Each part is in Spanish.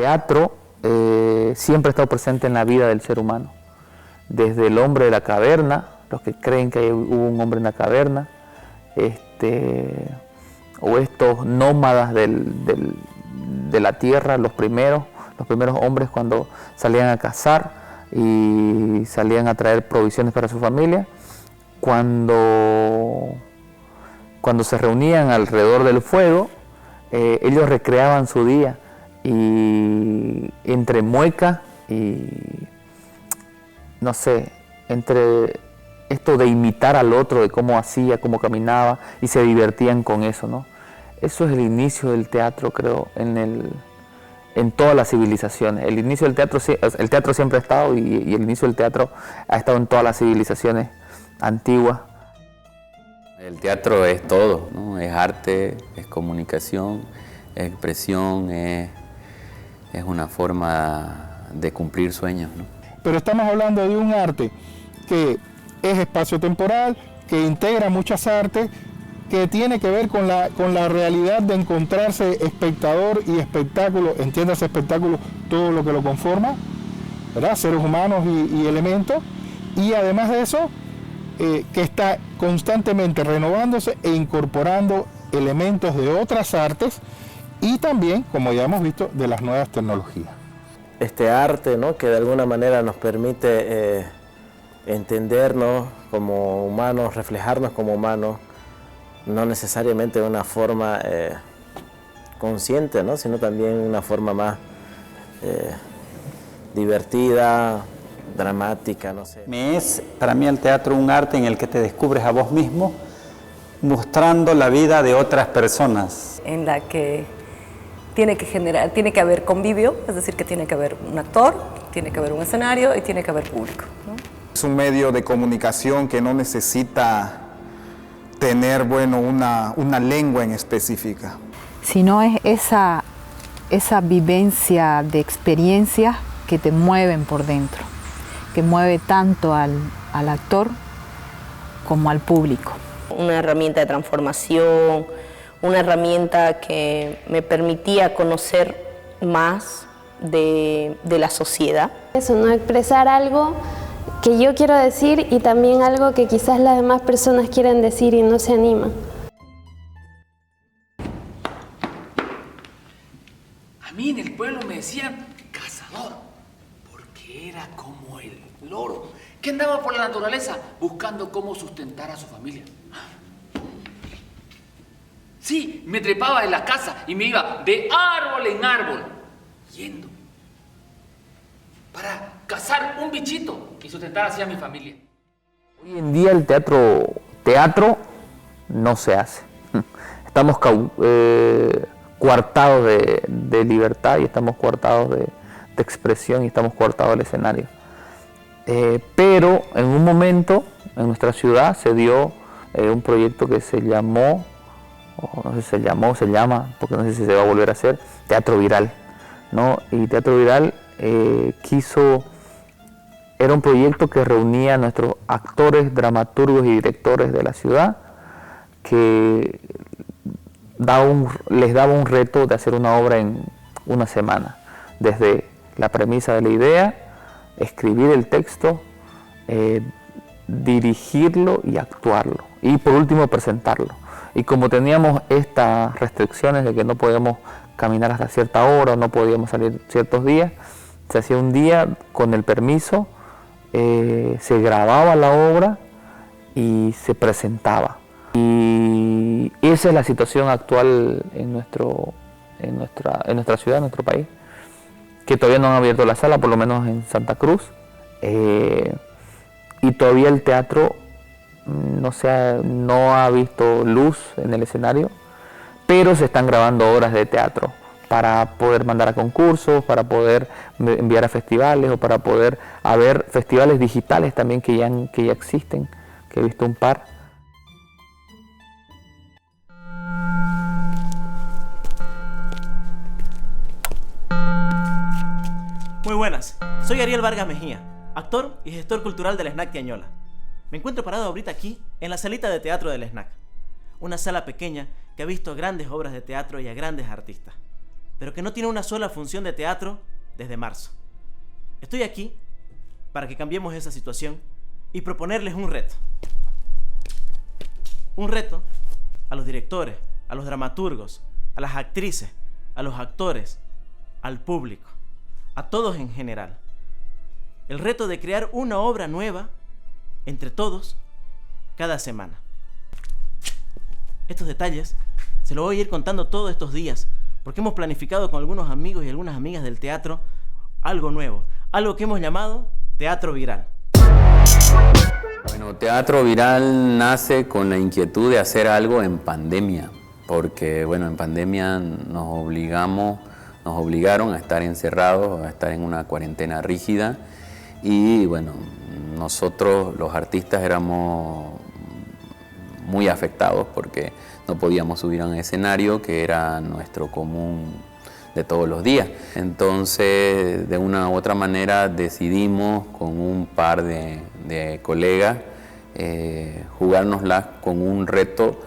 teatro siempre ha estado presente en la vida del ser humano. Desde el hombre de la caverna, los que creen que hubo un hombre en la caverna, o estos nómadas de la tierra, los primeros hombres cuando salían a cazar y salían a traer provisiones para su familia, cuando se reunían alrededor del fuego, ellos recreaban su día, y entre muecas y no sé, entre esto de imitar al otro, de cómo hacía, cómo caminaba, y se divertían con eso, ¿no? Eso es el inicio del teatro, creo, en todas las civilizaciones. El inicio del teatro siempre ha estado, y el inicio del teatro ha estado en todas las civilizaciones antiguas. El teatro es todo, ¿no? Es arte, es comunicación, es expresión, es una forma de cumplir sueños, ¿no? Pero estamos hablando de un arte que es espaciotemporal, que integra muchas artes, que tiene que ver con la realidad de encontrarse espectador y espectáculo, entiéndase espectáculo, todo lo que lo conforma, ¿verdad? Seres humanos y elementos, y además de eso, que está constantemente renovándose e incorporando elementos de otras artes y también, como ya hemos visto, de las nuevas tecnologías. Este arte, ¿no?, que de alguna manera nos permite entendernos como humanos, reflejarnos como humanos, no necesariamente de una forma consciente, ¿no?, sino también una forma más divertida, dramática, no sé. Para mí el teatro un arte en el que te descubres a vos mismo, mostrando la vida de otras personas. En la que tiene que haber convivio, es decir, que tiene que haber un actor, tiene que haber un escenario y tiene que haber público, ¿no? Es un medio de comunicación que no necesita tener, bueno, una lengua en específica. Sino es esa vivencia de experiencias que te mueven por dentro, que mueve tanto al actor como al público. Una herramienta de transformación, una herramienta que me permitía conocer más de la sociedad. Eso, ¿no?, expresar algo que yo quiero decir y también algo que quizás las demás personas quieren decir y no se animan. A mí en el pueblo me decían cazador, porque era como el loro, que andaba por la naturaleza buscando cómo sustentar a su familia. Sí, me trepaba en la casa y me iba de árbol en árbol, yendo para cazar un bichito y sustentar así a mi familia. Hoy en día el teatro no se hace. Estamos coartados de libertad, y estamos coartados de expresión, y estamos coartados del escenario. Pero en un momento en nuestra ciudad se dio un proyecto que se llamó, o no sé si se llama, porque no sé si se va a volver a hacer, Teatro Viral, ¿no? Y Teatro Viral era un proyecto que reunía a nuestros actores, dramaturgos y directores de la ciudad, que les daba un reto de hacer una obra en una semana, desde la premisa de la idea, escribir el texto, dirigirlo y actuarlo, y por último presentarlo. Y como teníamos estas restricciones de que no podíamos caminar hasta cierta hora, o no podíamos salir ciertos días, se hacía un día con el permiso, se grababa la obra y se presentaba. Y esa es la situación actual en nuestra ciudad, en nuestro país, que todavía no han abierto la sala, por lo menos en Santa Cruz, y todavía el teatro no ha visto luz en el escenario, pero se están grabando obras de teatro para poder mandar a concursos, para poder enviar a festivales, o para poder haber festivales digitales también que ya existen, que he visto un par. Muy buenas, soy Ariel Vargas Mejía, actor y gestor cultural del SNAC Tiañola. Me encuentro parado ahorita aquí, en la salita de teatro del SNAC, una sala pequeña que ha visto grandes obras de teatro y a grandes artistas. pero que no tiene una sola función de teatro desde marzo. Estoy aquí para que cambiemos esa situación y proponerles un reto. Un reto a los directores, a los dramaturgos, a las actrices, a los actores, al público, a todos en general. El reto de crear una obra nueva entre todos cada semana. Estos detalles se los voy a ir contando todos estos días, porque hemos planificado con algunos amigos y algunas amigas del teatro algo nuevo, algo que hemos llamado Teatro Viral. Bueno, Teatro Viral nace con la inquietud de hacer algo en pandemia, porque bueno, en pandemia nos obligaron a estar encerrados, a estar en una cuarentena rígida, y bueno, nosotros los artistas éramos muy afectados porque no podíamos subir a un escenario que era nuestro común de todos los días. Entonces, de una u otra manera decidimos con un par de colegas jugárnoslas con un reto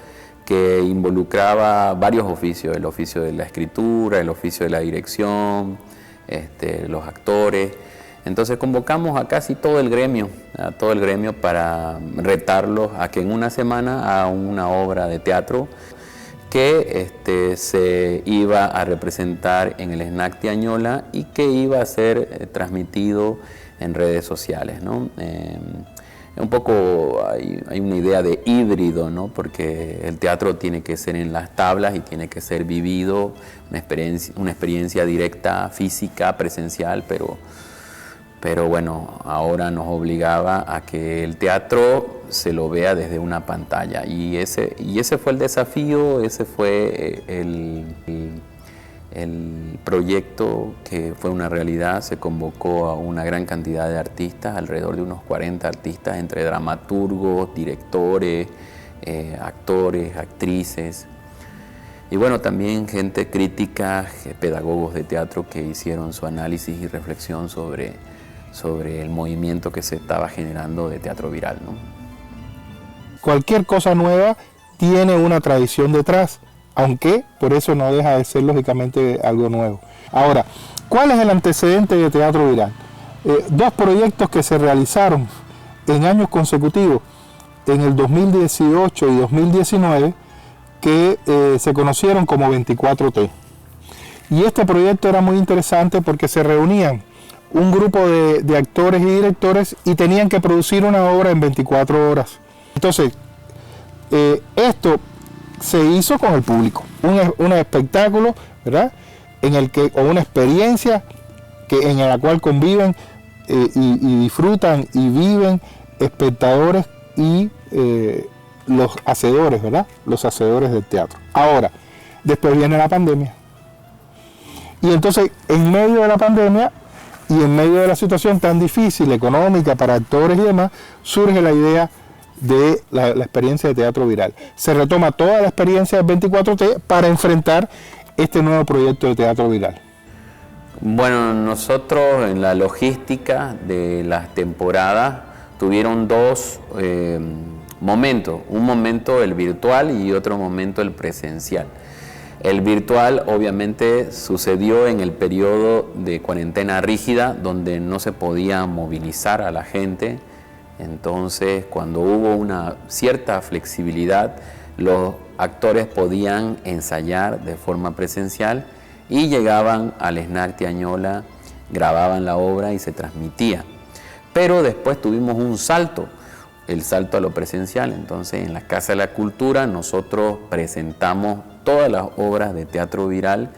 que involucraba varios oficios, el oficio de la escritura, el oficio de la dirección, los actores. Entonces convocamos a casi todo el gremio para retarlos a que en una semana hagan una obra de teatro que se iba a representar en el SNAC Añola y que iba a ser transmitido en redes sociales, ¿no? Un poco hay una idea de híbrido, ¿no? Porque el teatro tiene que ser en las tablas y tiene que ser vivido, una experiencia directa, física, presencial, pero bueno, ahora nos obligaba a que el teatro se lo vea desde una pantalla, y ese fue el desafío, ese fue el proyecto que fue una realidad. Se convocó a una gran cantidad de artistas, alrededor de unos 40 artistas, entre dramaturgos, directores, actores, actrices, y bueno, también gente crítica, pedagogos de teatro que hicieron su análisis y reflexión sobre el movimiento que se estaba generando de Teatro Viral, ¿no? Cualquier cosa nueva tiene una tradición detrás, aunque por eso no deja de ser lógicamente algo nuevo. Ahora, ¿cuál es el antecedente de Teatro Viral? Dos proyectos que se realizaron en años consecutivos, en el 2018 y 2019, que se conocieron como 24T. Y este proyecto era muy interesante porque se reunían un grupo de actores y directores y tenían que producir una obra en 24 horas. Entonces, esto se hizo con el público, un espectáculo, ¿verdad? O una experiencia en la cual conviven y disfrutan y viven espectadores y los hacedores, ¿verdad? Los hacedores del teatro. Ahora, después viene la pandemia. Y entonces, en medio de la pandemia y en medio de la situación tan difícil, económica, para actores y demás, surge la idea de la experiencia de Teatro Viral. Se retoma toda la experiencia del 24T para enfrentar este nuevo proyecto de Teatro Viral. Bueno, nosotros en la logística de las temporadas tuvieron dos momentos. Un momento el virtual y otro momento el presencial. El virtual obviamente sucedió en el periodo de cuarentena rígida, donde no se podía movilizar a la gente. Entonces, cuando hubo una cierta flexibilidad, los actores podían ensayar de forma presencial y llegaban al SNAC Añola, grababan la obra y se transmitía. Pero después tuvimos un salto, el salto a lo presencial. Entonces, en la Casa de la Cultura nosotros presentamos todas las obras de Teatro Viral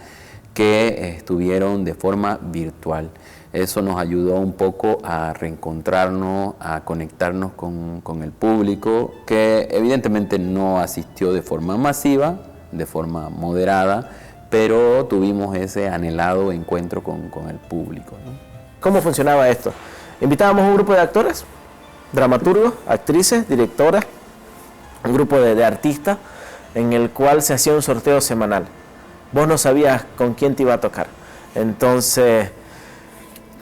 que estuvieron de forma virtual. Eso nos ayudó un poco a reencontrarnos, a conectarnos con el público, que evidentemente no asistió de forma masiva, de forma moderada, pero tuvimos ese anhelado encuentro con el público, ¿no? ¿Cómo funcionaba esto? Invitábamos un grupo de actores, dramaturgos, actrices, directoras, un grupo de artistas, en el cual se hacía un sorteo semanal. Vos no sabías con quién te iba a tocar. Entonces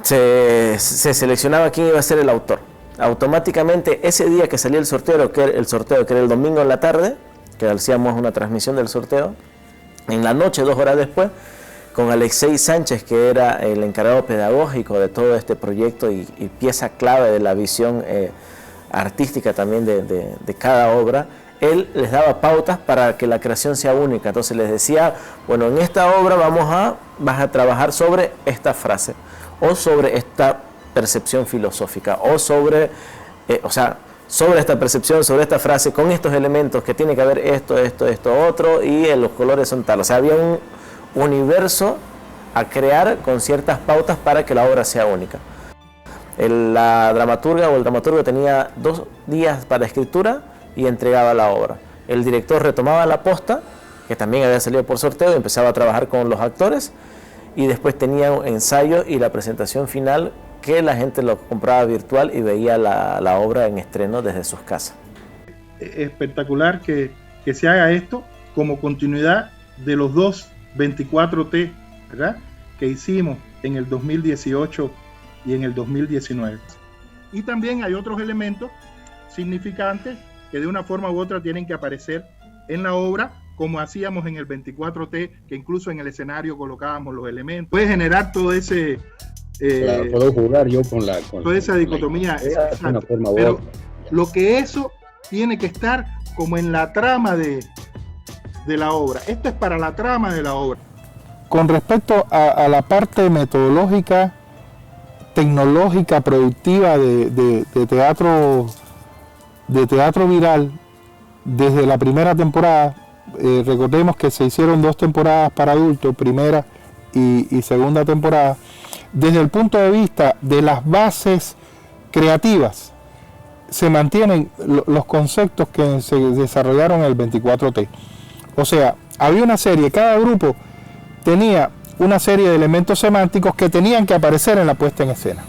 se seleccionaba quién iba a ser el autor. Automáticamente ese día que salía el sorteo, que era el domingo en la tarde, que hacíamos una transmisión del sorteo, en la noche, 2 horas después, con Alexei Sánchez, que era el encargado pedagógico de todo este proyecto y pieza clave de la visión artística también de cada obra. Él les daba pautas para que la creación sea única. Entonces les decía, bueno, en esta obra vas a trabajar sobre esta frase, o sobre esta percepción filosófica, o sobre, sobre esta percepción, sobre esta frase, con estos elementos que tiene que haber esto, otro, y los colores son tal. O sea, había un universo a crear con ciertas pautas para que la obra sea única. La dramaturga o el dramaturgo tenía 2 días para escritura y entregaba la obra. El director retomaba la posta, que también había salido por sorteo, y empezaba a trabajar con los actores, y después tenía un ensayo y la presentación final, que la gente lo compraba virtual y veía la obra en estreno desde sus casas. Espectacular que se haga esto como continuidad de los 2 24T, ¿verdad?, que hicimos en el 2018 y en el 2019. Y también hay otros elementos significantes que de una forma u otra tienen que aparecer en la obra, como hacíamos en el 24T, que incluso en el escenario colocábamos los elementos. Puede generar todo ese... claro, puedo jugar yo con toda esa dicotomía. Pero lo que eso tiene que estar como en la trama de la obra. Esto es para la trama de la obra. Con respecto a la parte metodológica, tecnológica, productiva de teatro viral, desde la primera temporada, recordemos que se hicieron 2 temporadas para adultos, primera y segunda temporada. Desde el punto de vista de las bases creativas, se mantienen los conceptos que se desarrollaron en el 24T. O sea, había una serie, cada grupo tenía una serie de elementos semánticos que tenían que aparecer en la puesta en escena.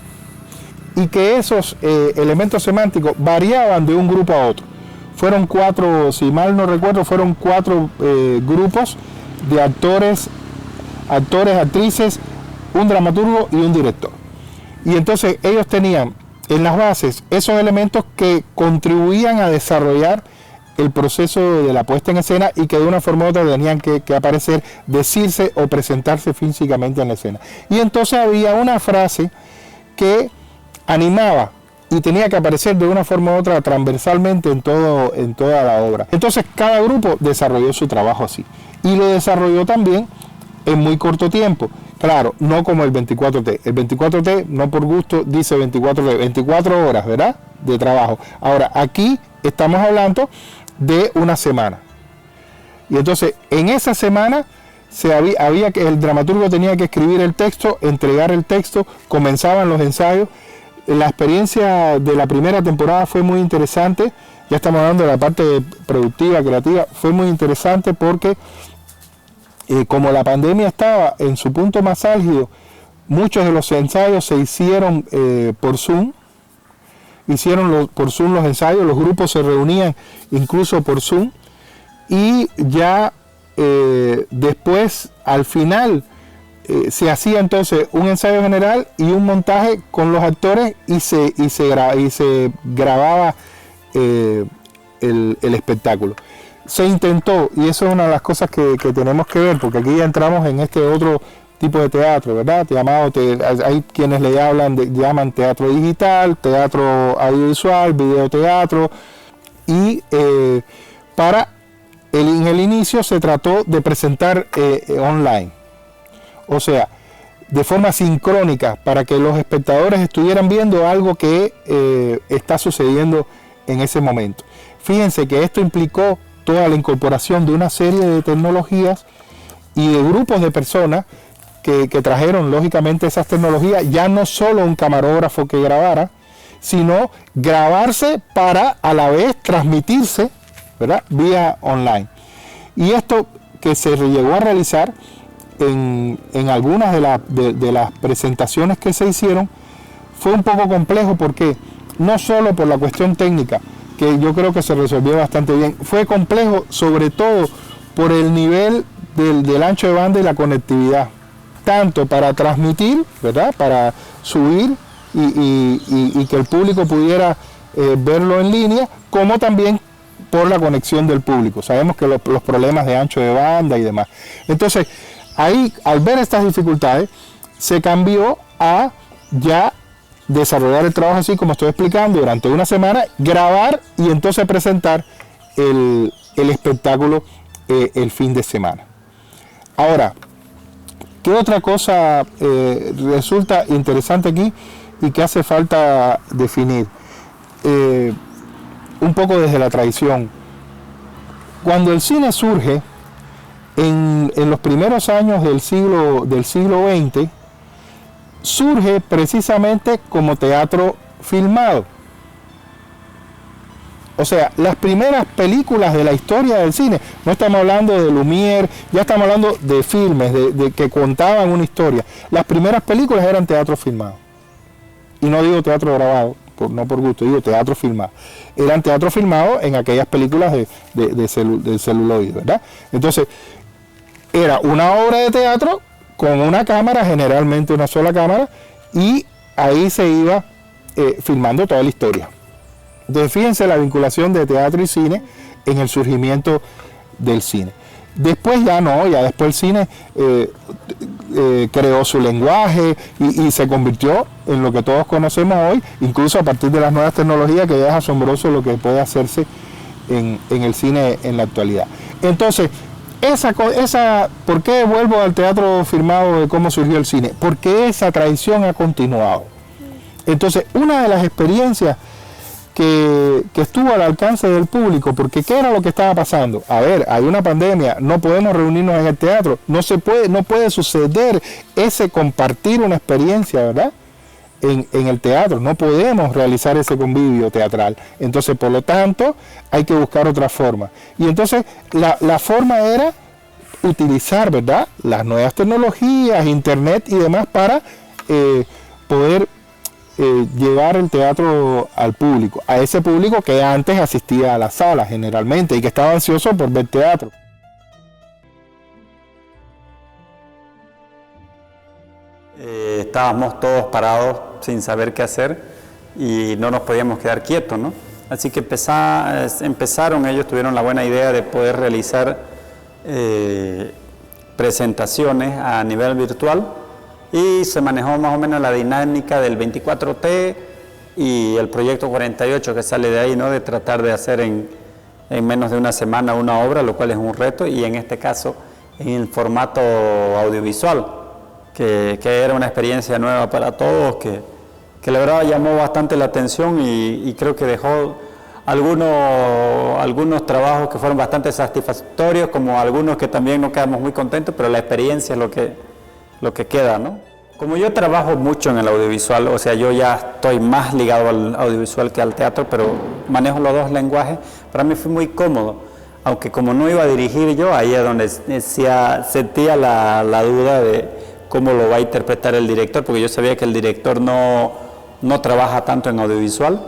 Y que esos elementos semánticos variaban de un grupo a otro. Fueron 4, si mal no recuerdo, fueron 4 grupos de actores, actrices, un dramaturgo y un director. Y entonces ellos tenían en las bases esos elementos que contribuían a desarrollar el proceso de la puesta en escena y que de una forma u otra tenían que aparecer, decirse o presentarse físicamente en la escena. Y entonces había una frase que animaba y tenía que aparecer de una forma u otra transversalmente en toda la obra. Entonces cada grupo desarrolló su trabajo así. Y lo desarrolló también en muy corto tiempo. Claro, no como el 24T. El 24T, no por gusto, dice 24T, 24 horas, ¿verdad?, de trabajo. Ahora, aquí estamos hablando de una semana. Y entonces, en esa semana, había que el dramaturgo tenía que escribir el texto, entregar el texto, comenzaban los ensayos. La experiencia de la primera temporada fue muy interesante. Ya estamos hablando de la parte productiva, creativa. Fue muy interesante porque como la pandemia estaba en su punto más álgido, muchos de los ensayos se hicieron por Zoom. Hicieron por Zoom los ensayos, los grupos se reunían incluso por Zoom. Y ya después, al final, se hacía entonces un ensayo general y un montaje con los actores y se grababa el espectáculo. Se intentó, y eso es una de las cosas que tenemos que ver, porque aquí ya entramos en este otro tipo de teatro, ¿verdad? Hay quienes llaman teatro digital, teatro audiovisual, videoteatro, y en el inicio se trató de presentar online, o sea, de forma sincrónica, para que los espectadores estuvieran viendo algo que está sucediendo en ese momento. Fíjense que esto implicó toda la incorporación de una serie de tecnologías y de grupos de personas que trajeron lógicamente esas tecnologías, ya no solo un camarógrafo que grabara, sino grabarse para a la vez transmitirse, ¿verdad?, vía online. Y esto que se llegó a realizar en algunas de las presentaciones que se hicieron fue un poco complejo, porque no solo por la cuestión técnica, que yo creo que se resolvió bastante bien, fue complejo sobre todo por el nivel del ancho de banda y la conectividad, tanto para transmitir, ¿verdad?, para subir y que el público pudiera verlo en línea, como también por la conexión del público. Sabemos que los problemas de ancho de banda y demás. Entonces, ahí, al ver estas dificultades, se cambió a ya desarrollar el trabajo así como estoy explicando durante una semana, grabar y entonces presentar el espectáculo el fin de semana. Ahora, ¿qué otra cosa resulta interesante aquí y que hace falta definir? Un poco desde la tradición. Cuando el cine surge, en los primeros años del siglo XX, surge precisamente como teatro filmado. O sea, las primeras películas de la historia del cine, no estamos hablando de Lumière, ya estamos hablando de filmes, de que contaban una historia. Las primeras películas eran teatro filmado. Y no digo teatro grabado, no por gusto, digo teatro filmado. Eran teatro filmado en aquellas películas del celuloide, ¿verdad? Entonces, era una obra de teatro con una cámara, generalmente una sola cámara, y ahí se iba filmando toda la historia. Entonces fíjense la vinculación de teatro y cine en el surgimiento del cine. Después ya no, ya después el cine creó su lenguaje y se convirtió en lo que todos conocemos hoy, incluso a partir de las nuevas tecnologías, que ya es asombroso lo que puede hacerse en el cine en la actualidad. Entonces, ¿por qué vuelvo al teatro filmado de cómo surgió el cine? Porque esa tradición ha continuado. Entonces, una de las experiencias que estuvo al alcance del público, porque ¿qué era lo que estaba pasando? A ver, hay una pandemia, no podemos reunirnos en el teatro, no puede suceder ese compartir una experiencia, ¿verdad? En el teatro, no podemos realizar ese convivio teatral. Entonces, por lo tanto, hay que buscar otra forma. Y entonces, la forma era utilizar, ¿verdad?, las nuevas tecnologías, internet y demás para poder llevar el teatro al público, a ese público que antes asistía a las salas generalmente y que estaba ansioso por ver teatro. Estábamos todos parados sin saber qué hacer y no nos podíamos quedar quietos, ¿no? Así que empezaron, ellos tuvieron la buena idea de poder realizar presentaciones a nivel virtual, y se manejó más o menos la dinámica del 24T y el proyecto 48 que sale de ahí, ¿no?, de tratar de hacer en menos de una semana una obra, lo cual es un reto, y en este caso en el formato audiovisual, que era una experiencia nueva para todos, que la verdad llamó bastante la atención y creo que dejó algunos trabajos que fueron bastante satisfactorios, como algunos que también no quedamos muy contentos, pero la experiencia es lo que queda, ¿no? Como yo trabajo mucho en el audiovisual, o sea, yo ya estoy más ligado al audiovisual que al teatro, pero manejo los dos lenguajes, para mí fue muy cómodo, aunque como no iba a dirigir yo, ahí es donde sentía la duda de cómo lo va a interpretar el director, porque yo sabía que el director no trabaja tanto en audiovisual.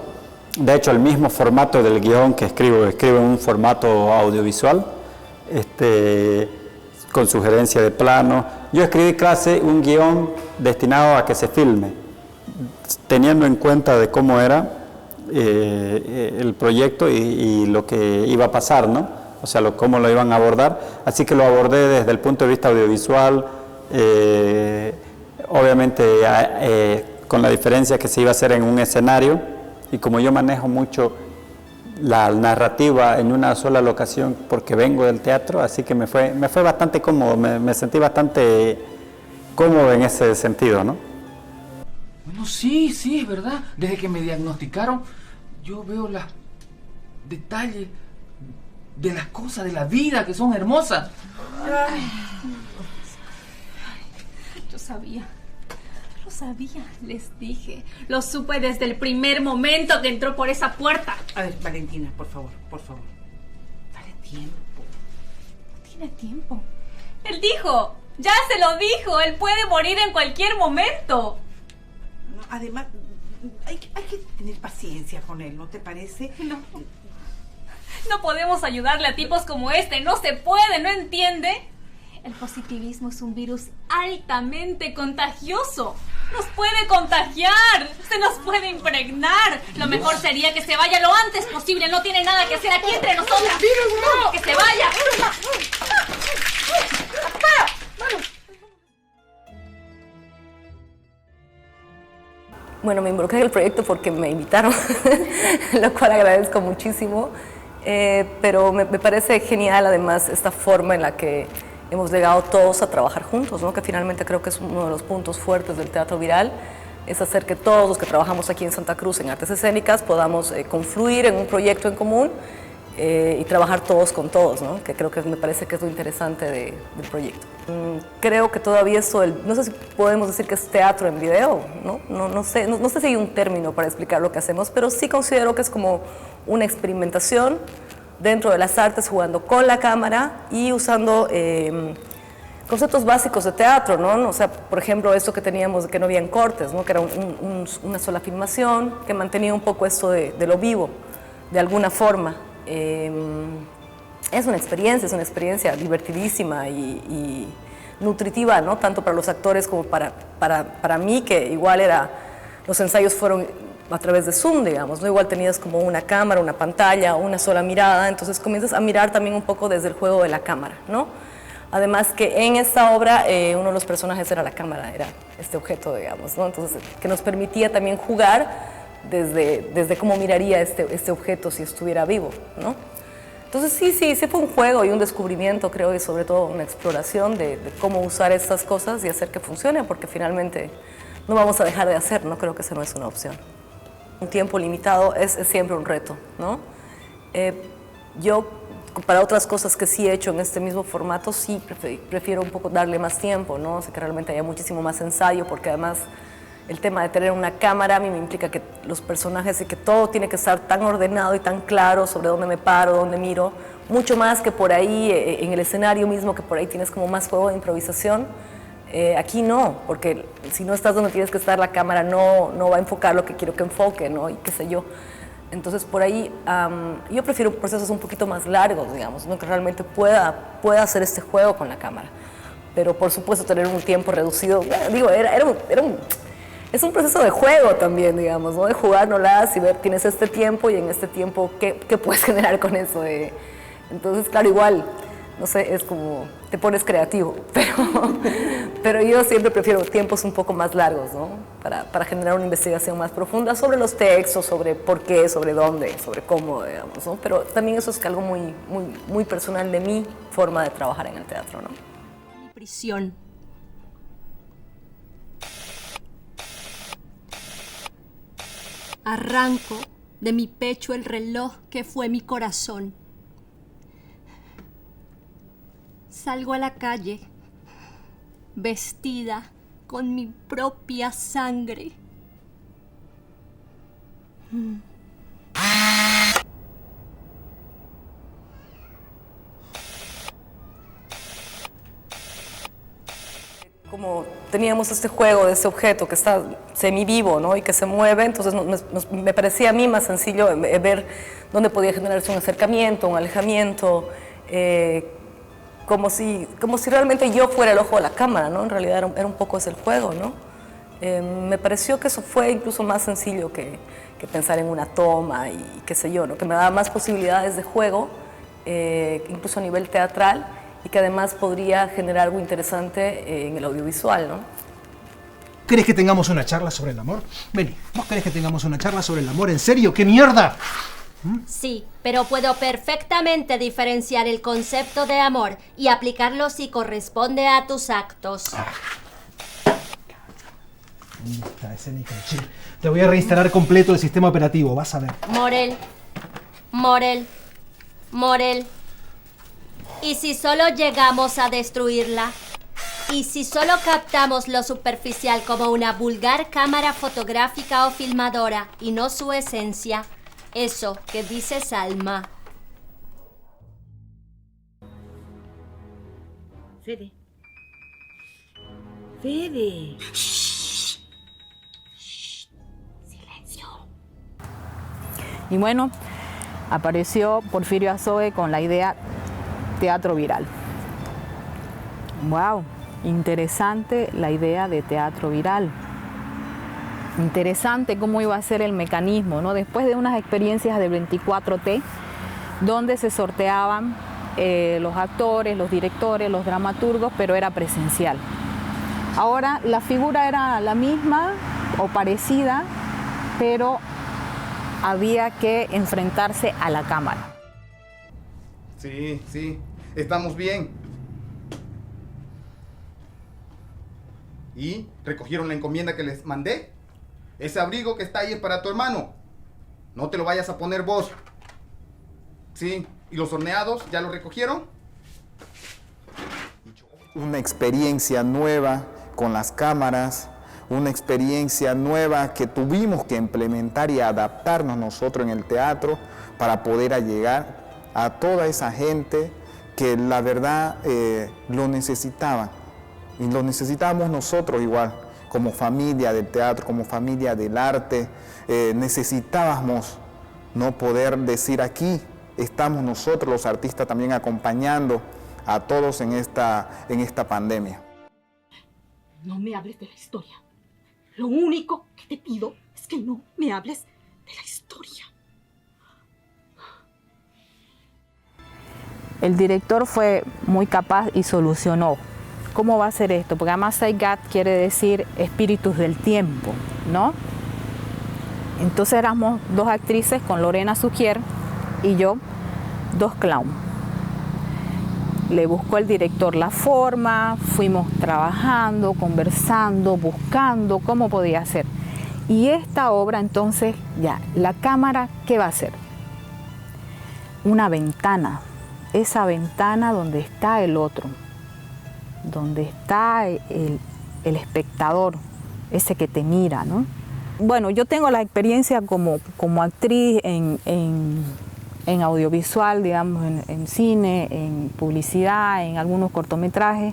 De hecho, el mismo formato del guión que escribo en un formato audiovisual, con sugerencia de plano. Yo escribí un guión destinado a que se filme, teniendo en cuenta de cómo era el proyecto y lo que iba a pasar, ¿no? O sea, cómo lo iban a abordar. Así que lo abordé desde el punto de vista audiovisual, obviamente con la diferencia que se iba a hacer en un escenario, y como yo manejo mucho la narrativa en una sola locación porque vengo del teatro, así que me fue bastante cómodo, me sentí bastante cómodo en ese sentido, ¿no? Bueno, sí, es verdad. Desde que me diagnosticaron, yo veo los detalles de las cosas de la vida que son hermosas. Yo sabía, les dije. Lo supe desde el primer momento que entró por esa puerta. A ver, Valentina, por favor. Dale tiempo. No tiene tiempo. Él dijo, ya se lo dijo, él puede morir en cualquier momento. No, además, hay que tener paciencia con él, ¿no te parece? No podemos ayudarle a tipos como este, no se puede, ¿no entiende? El positivismo es un virus altamente contagioso. Nos puede contagiar, se nos puede impregnar. Lo mejor sería que se vaya lo antes posible. No tiene nada que hacer aquí entre nosotras. ¡Que se vaya! Bueno, me involucré en el proyecto porque me invitaron, lo cual agradezco muchísimo, pero me parece genial además esta forma en la que hemos llegado todos a trabajar juntos, ¿no? Que finalmente creo que es uno de los puntos fuertes del teatro viral, es hacer que todos los que trabajamos aquí en Santa Cruz en artes escénicas podamos confluir en un proyecto en común y trabajar todos con todos, ¿no? Que creo que me parece que es lo interesante del proyecto. Creo que todavía esto, no sé si podemos decir que es teatro en video, ¿no? No sé si hay un término para explicar lo que hacemos, pero sí considero que es como una experimentación dentro de las artes, jugando con la cámara y usando conceptos básicos de teatro, ¿no? O sea, por ejemplo, esto que teníamos de que no habían cortes, ¿no? Que era una sola filmación, que mantenía un poco esto de lo vivo, de alguna forma. Es una experiencia divertidísima y nutritiva, ¿no? Tanto para los actores como para mí, que igual los ensayos fueron a través de Zoom, digamos, ¿no? Igual tenías como una cámara, una pantalla, una sola mirada, entonces comienzas a mirar también un poco desde el juego de la cámara, ¿no? Además que en esta obra uno de los personajes era la cámara, era este objeto, digamos, ¿no? Entonces, que nos permitía también jugar desde cómo miraría este objeto si estuviera vivo, ¿no? Entonces sí fue un juego y un descubrimiento, creo, y sobre todo una exploración de cómo usar estas cosas y hacer que funcione, porque finalmente no vamos a dejar de hacer, no creo que esa no es una opción. Un tiempo limitado es siempre un reto, ¿no? Yo, para otras cosas que sí he hecho en este mismo formato, sí prefiero un poco darle más tiempo, ¿no? O sea, que realmente haya muchísimo más ensayo, porque además el tema de tener una cámara a mí me implica que los personajes y que todo tiene que estar tan ordenado y tan claro sobre dónde me paro, dónde miro, mucho más que por ahí en el escenario mismo, que por ahí tienes como más juego de improvisación. Aquí no, porque si no estás donde tienes que estar, la cámara no va a enfocar lo que quiero que enfoque, ¿no? Y qué sé yo. Entonces por ahí yo prefiero procesos un poquito más largos, digamos, ¿no? Que realmente pueda hacer este juego con la cámara. Pero por supuesto tener un tiempo reducido, digo, es un proceso de juego también, digamos, ¿no? De jugárnoslas y ver, tienes este tiempo y en este tiempo, ¿qué puedes generar con eso? Entonces, claro, igual, no sé, es como, te pones creativo, pero yo siempre prefiero tiempos un poco más largos, ¿no? Para generar una investigación más profunda sobre los textos, sobre por qué, sobre dónde, sobre cómo, digamos, ¿no? Pero también eso es algo muy, muy, muy personal de mi forma de trabajar en el teatro, ¿no? Mi prisión. Arranco de mi pecho el reloj que fue mi corazón. Salgo a la calle, vestida con mi propia sangre. Como teníamos este juego de ese objeto que está semivivo, ¿no? Y que se mueve, entonces me parecía a mí más sencillo ver dónde podía generarse un acercamiento, un alejamiento, como si realmente yo fuera el ojo de la cámara, ¿no? En realidad era un poco ese el juego, ¿no? Me pareció que eso fue incluso más sencillo que pensar en una toma y qué sé yo, ¿no? Que me daba más posibilidades de juego, incluso a nivel teatral, y que además podría generar algo interesante en el audiovisual, ¿no? ¿Querés que tengamos una charla sobre el amor? Vení, ¿vos querés que tengamos una charla sobre el amor? ¿En serio? ¿Qué mierda? Sí, pero puedo perfectamente diferenciar el concepto de amor y aplicarlo si corresponde a tus actos. Esta escénica, che. Te voy a reinstalar completo el sistema operativo, vas a ver. Morel. ¿Y si solo llegamos a destruirla? ¿Y si solo captamos lo superficial como una vulgar cámara fotográfica o filmadora y no su esencia? Eso que dice Salma. Fede. Silencio. Y bueno, apareció Porfirio Azogue con la idea teatro viral. ¡Wow! Interesante la idea de teatro viral. Interesante cómo iba a ser el mecanismo, ¿no? Después de unas experiencias de 24T, donde se sorteaban los actores, los directores, los dramaturgos, pero era presencial. Ahora la figura era la misma o parecida, pero había que enfrentarse a la cámara. Sí, sí, estamos bien. ¿Y recogieron la encomienda que les mandé? Ese abrigo que está ahí es para tu hermano. No te lo vayas a poner vos. Sí, ¿y los horneados ya los recogieron? Una experiencia nueva con las cámaras, una experiencia nueva que tuvimos que implementar y adaptarnos nosotros en el teatro para poder llegar a toda esa gente que la verdad lo necesitaba. Y lo necesitábamos nosotros igual, como familia del teatro, como familia del arte. Necesitábamos no poder decir aquí estamos nosotros los artistas también acompañando a todos en esta pandemia. No me hables de la historia. Lo único que te pido es que no me hables de la historia. El director fue muy capaz y solucionó. ¿Cómo va a ser esto? Porque además Saigat quiere decir espíritus del tiempo, ¿no? Entonces éramos 2 actrices con Lorena Sugier y yo, 2 clowns. Le buscó el director la forma, fuimos trabajando, conversando, buscando cómo podía ser. Y esta obra entonces, ya, la cámara, ¿qué va a hacer? Una ventana, esa ventana donde está el otro, donde está el espectador, ese que te mira, ¿no? Bueno, yo tengo la experiencia como actriz en audiovisual, digamos, en cine, en publicidad, en algunos cortometrajes.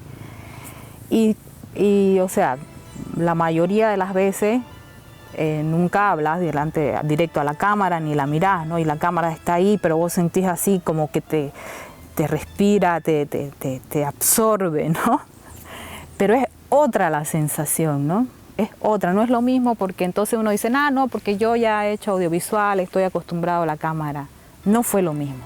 Y o sea, la mayoría de las veces nunca hablas directo a la cámara ni la mirás, ¿no? Y la cámara está ahí, pero vos sentís así como que te respira, te absorbe, ¿no? Pero es otra la sensación, ¿no? Es otra, no es lo mismo porque entonces uno dice, no, porque yo ya he hecho audiovisual, estoy acostumbrado a la cámara. No fue lo mismo.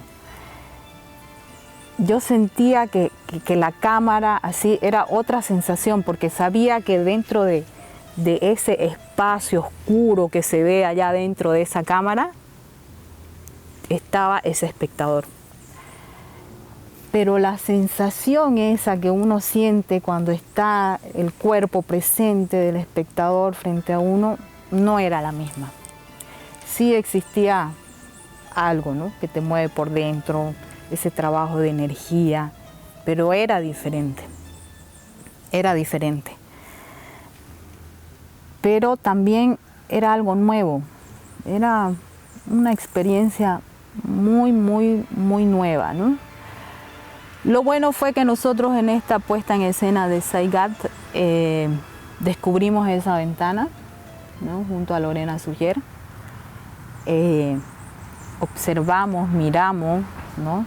Yo sentía que la cámara así era otra sensación porque sabía que dentro de ese espacio oscuro que se ve allá dentro de esa cámara estaba ese espectador. Pero la sensación esa que uno siente cuando está el cuerpo presente del espectador frente a uno no era la misma. Sí existía algo, ¿no?, que te mueve por dentro, ese trabajo de energía, pero era diferente. Era diferente. Pero también era algo nuevo. Era una experiencia muy, muy, muy nueva, ¿no? Lo bueno fue que nosotros en esta puesta en escena de Saigat descubrimos esa ventana, ¿no?, junto a Lorena Sugier. Observamos, miramos, ¿no?,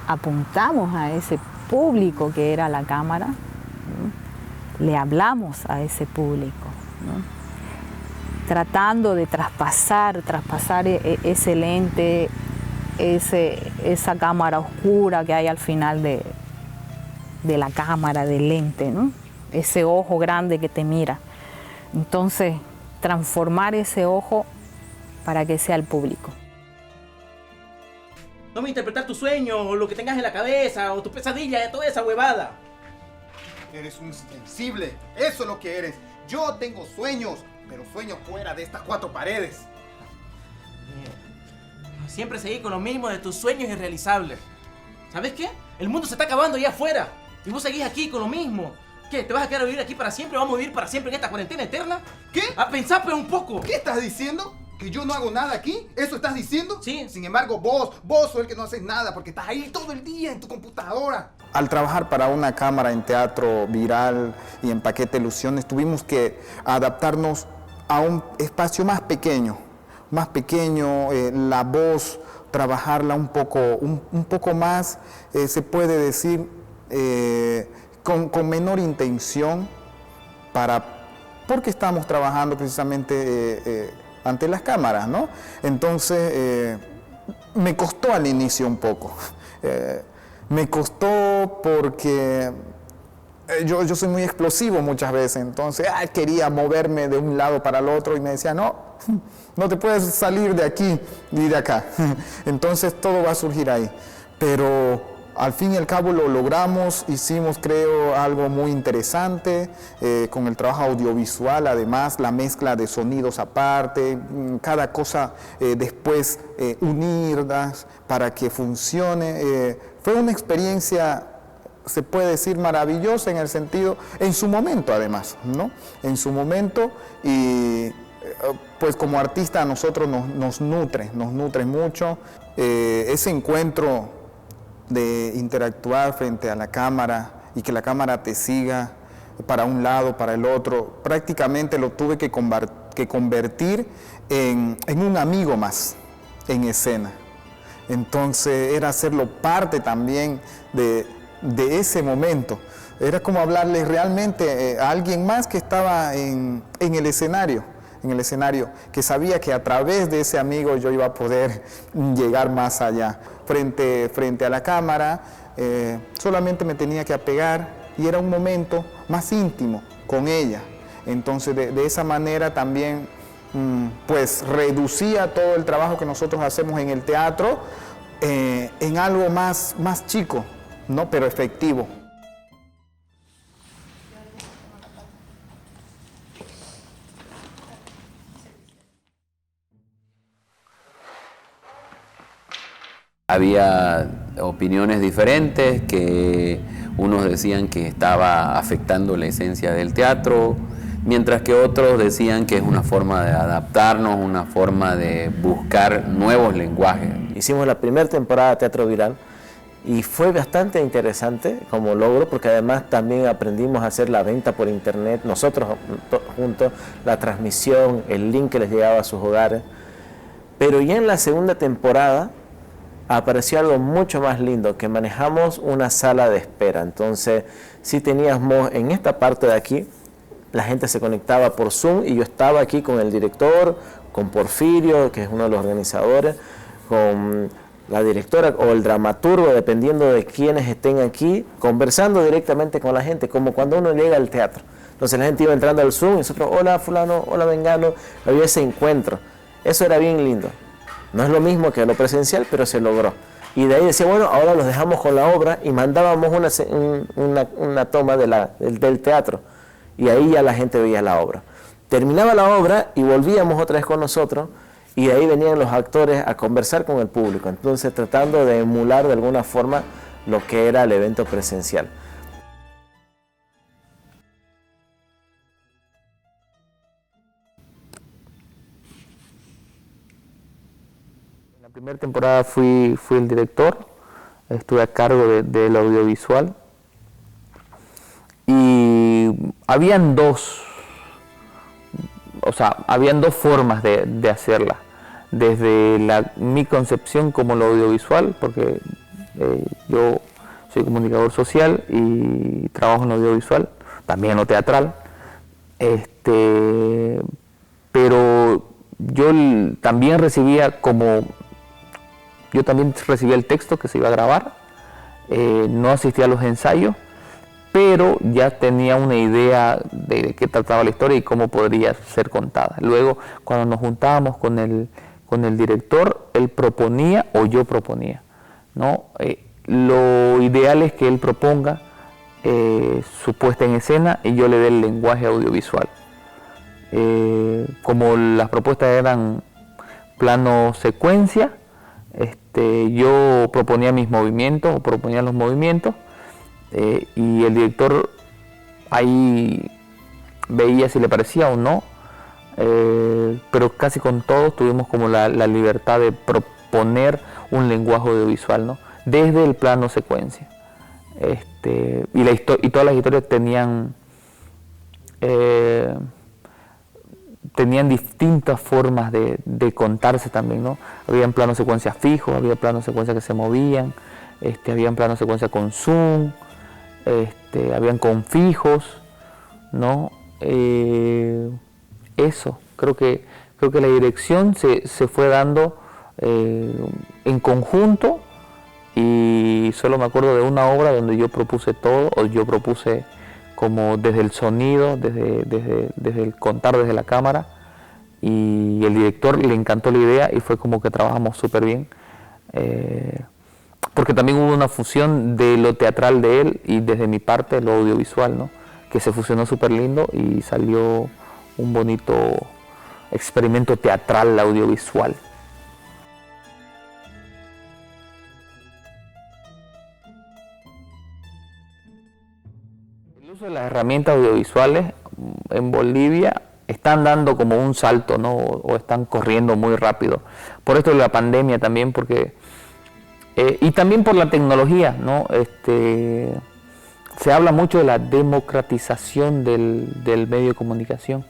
apuntamos a ese público que era la cámara, ¿no?, le hablamos a ese público, ¿no?, tratando de traspasar ese lente, esa cámara oscura que hay al final de la cámara, del lente, ¿no?, ese ojo grande que te mira. Entonces, transformar ese ojo para que sea el público. No me interpretar tu sueño, o lo que tengas en la cabeza, o tu pesadilla, toda esa huevada. Eres un insensible, eso es lo que eres. Yo tengo sueños, pero sueños fuera de estas 4 paredes. Siempre seguí con lo mismo de tus sueños irrealizables. ¿Sabes qué? El mundo se está acabando allá afuera. Y vos seguís aquí con lo mismo. ¿Qué? ¿Te vas a quedar a vivir aquí para siempre? ¿Vamos a vivir para siempre en esta cuarentena eterna? ¿Qué? Pensá un poco. ¿Qué estás diciendo? ¿Que yo no hago nada aquí? ¿Eso estás diciendo? Sí. Sin embargo, vos sos el que no haces nada porque estás ahí todo el día en tu computadora. Al trabajar para una cámara en teatro viral y en Paquete Ilusiones, tuvimos que adaptarnos a un espacio más pequeño, la voz, trabajarla un poco más, se puede decir, con menor intención, porque estamos trabajando precisamente ante las cámaras, ¿no? Entonces, me costó al inicio un poco. Me costó al inicio un poco porque yo soy muy explosivo muchas veces, entonces quería moverme de un lado para el otro y me decía, no te puedes salir de aquí ni de acá. Entonces todo va a surgir ahí. Pero al fin y al cabo lo logramos, hicimos creo algo muy interesante, con el trabajo audiovisual, además la mezcla de sonidos aparte, cada cosa después unirlas para que funcione. Fue una experiencia, se puede decir, maravillosa en el sentido, en su momento además, ¿no? En su momento, y pues como artista a nosotros nos nutre mucho. Ese encuentro de interactuar frente a la cámara y que la cámara te siga para un lado, para el otro, prácticamente lo tuve que convertir en un amigo más en escena. Entonces era hacerlo parte también de ese momento. Era como hablarle realmente a alguien más que estaba en el escenario, que sabía que a través de ese amigo yo iba a poder llegar más allá. Frente a la cámara, solamente me tenía que apegar y era un momento más íntimo con ella. Entonces de esa manera también pues reducía todo el trabajo que nosotros hacemos en el teatro en algo más chico, ¿no? Pero efectivo. Había opiniones diferentes, que unos decían que estaba afectando la esencia del teatro, mientras que otros decían que es una forma de adaptarnos, una forma de buscar nuevos lenguajes. Hicimos la primera temporada de Teatro Viral y fue bastante interesante como logro, porque además también aprendimos a hacer la venta por internet, nosotros juntos, la transmisión, el link que les llegaba a sus hogares. Pero ya en la segunda temporada apareció algo mucho más lindo, que manejamos una sala de espera. Entonces, si teníamos en esta parte de aquí, la gente se conectaba por Zoom y yo estaba aquí con el director, con Porfirio, que es uno de los organizadores, con la directora o el dramaturgo, dependiendo de quiénes estén aquí, conversando directamente con la gente, como cuando uno llega al teatro. Entonces la gente iba entrando al Zoom y nosotros, hola fulano, hola vengano, había ese encuentro. Eso era bien lindo. No es lo mismo que lo presencial, pero se logró. Y de ahí decía, bueno, ahora los dejamos con la obra y mandábamos una toma del teatro. Y ahí ya la gente veía la obra. Terminaba la obra y volvíamos otra vez con nosotros y de ahí venían los actores a conversar con el público. Entonces tratando de emular de alguna forma lo que era el evento presencial. La primera temporada fui el director, estuve a cargo del audiovisual y habían dos formas de hacerla, desde mi concepción como lo audiovisual, porque yo soy comunicador social y trabajo en lo audiovisual, también en lo teatral, pero yo también recibía el texto que se iba a grabar, no asistía a los ensayos, pero ya tenía una idea de qué trataba la historia y cómo podría ser contada. Luego, cuando nos juntábamos con el director, él proponía o yo proponía, ¿no? Lo ideal es que él proponga su puesta en escena y yo le dé el lenguaje audiovisual. Como las propuestas eran plano secuencia, yo proponía mis movimientos o proponía los movimientos y el director ahí veía si le parecía o no, pero casi con todos tuvimos como la libertad de proponer un lenguaje audiovisual, ¿no? Desde el plano secuencia. Y todas las historias tenían distintas formas de contarse también, ¿no? Habían planos secuencias fijos, había planos secuencias que se movían, habían planos secuencias con zoom, habían con fijos, ¿no? Eso, creo que la dirección se fue dando en conjunto, y solo me acuerdo de una obra donde yo propuse todo, o yo propuse como desde el sonido, desde el contar desde la cámara, y el director le encantó la idea y fue como que trabajamos súper bien, porque también hubo una fusión de lo teatral de él y desde mi parte lo audiovisual, ¿no? Que se fusionó súper lindo y salió un bonito experimento teatral audiovisual. El uso de las herramientas audiovisuales en Bolivia están dando como un salto, ¿no? O están corriendo muy rápido. Por esto de la pandemia también, porque y también por la tecnología, ¿no? Se habla mucho de la democratización del medio de comunicación.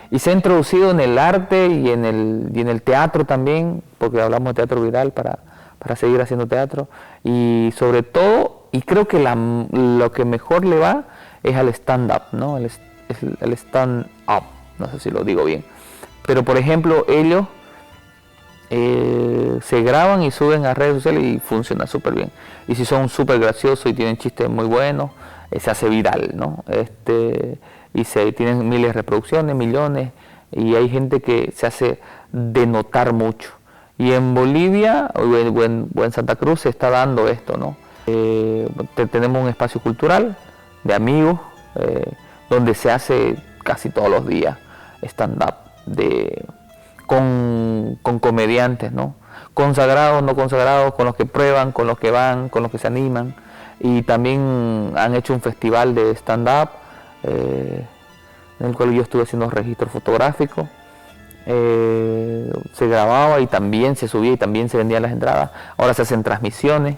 Y se ha introducido en el arte y en el teatro también, porque hablamos de teatro viral para seguir haciendo teatro. Y sobre todo, y creo que lo que mejor le va es al stand-up, ¿no? El stand-up, no sé si lo digo bien. Pero por ejemplo, ellos se graban y suben a redes sociales y funciona súper bien. Y si son súper graciosos y tienen chistes muy buenos, se hace viral, ¿no? Y tienen miles de reproducciones, millones, y hay gente que se hace denotar mucho. Y en Bolivia o en Santa Cruz se está dando esto, ¿no? Tenemos un espacio cultural de amigos, donde se hace casi todos los días stand-up con comediantes, ¿no? Consagrados, no consagrados, con los que prueban, con los que van, con los que se animan. Y también han hecho un festival de stand-up, en el cual yo estuve haciendo registro fotográfico. Se grababa y también se subía y también se vendían las entradas. Ahora se hacen transmisiones,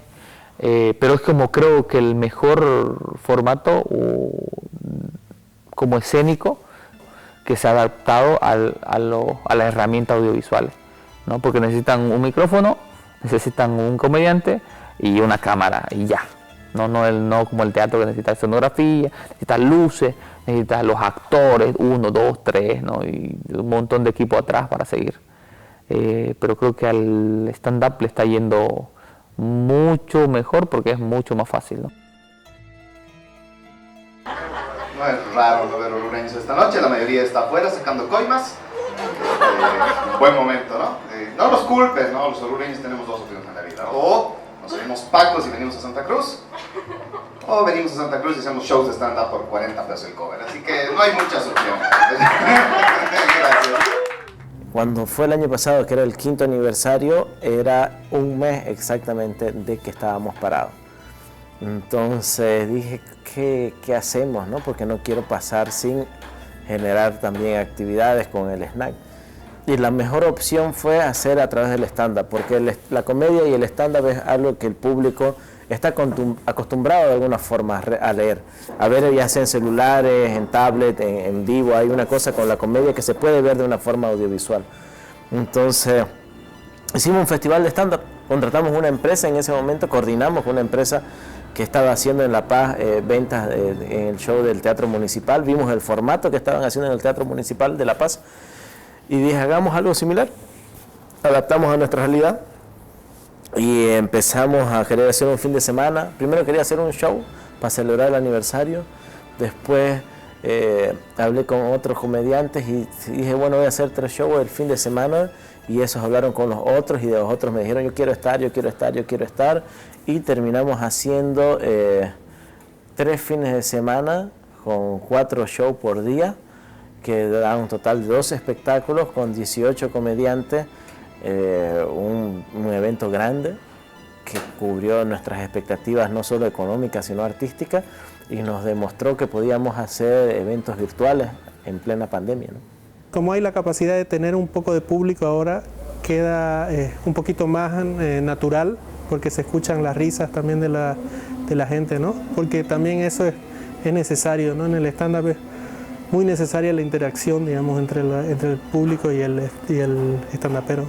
pero es como creo que el mejor formato como escénico que se ha adaptado a las herramientas audiovisuales, ¿no? Porque necesitan un micrófono, necesitan un comediante y una cámara y ya. No como el teatro, que necesita escenografía, necesita luces, necesita los actores, 1, 2, 3, ¿no? Y un montón de equipo atrás para seguir. Pero creo que al stand-up le está yendo mucho mejor porque es mucho más fácil, ¿no? No es raro no ver orureños esta noche, la mayoría está afuera sacando coimas. Buen momento, ¿no? No los culpes, ¿no? Los orureños tenemos dos opciones en la vida. O nos hacemos pacos y venimos a Santa Cruz, o venimos a Santa Cruz y hacemos shows de stand-up por 40 pesos el cover. Así que no hay muchas opciones. Gracias. Cuando fue el año pasado, que era el 5º aniversario, era un mes exactamente de que estábamos parados. Entonces dije, ¿qué hacemos, no? Porque no quiero pasar sin generar también actividades con el snack. Y la mejor opción fue hacer a través del stand-up, porque la comedia y el stand-up es algo que el público está acostumbrado de alguna forma a leer, a ver ya sea en celulares, en tablet, en vivo. Hay una cosa con la comedia que se puede ver de una forma audiovisual. Entonces hicimos un festival de stand-up, contratamos una empresa en ese momento, coordinamos con una empresa que estaba haciendo en La Paz ventas en el show del Teatro Municipal. Vimos el formato que estaban haciendo en el Teatro Municipal de La Paz y dije, hagamos algo similar, adaptamos a nuestra realidad y empezamos a querer hacer un fin de semana. Primero quería hacer un show para celebrar el aniversario, después hablé con otros comediantes y dije, bueno, voy a hacer 3 shows el fin de semana, y esos hablaron con los otros y de los otros me dijeron, yo quiero estar, y terminamos haciendo 3 fines de semana con 4 shows por día, que da un total de 12 espectáculos con 18 comediantes, un evento grande que cubrió nuestras expectativas no solo económicas sino artísticas, y nos demostró que podíamos hacer eventos virtuales en plena pandemia, ¿no? Como hay la capacidad de tener un poco de público ahora, queda un poquito más natural, porque se escuchan las risas también de la gente, ¿no? Porque también eso es necesario, ¿no? En el stand-up es muy necesaria la interacción, digamos, entre el público y el stand-upero.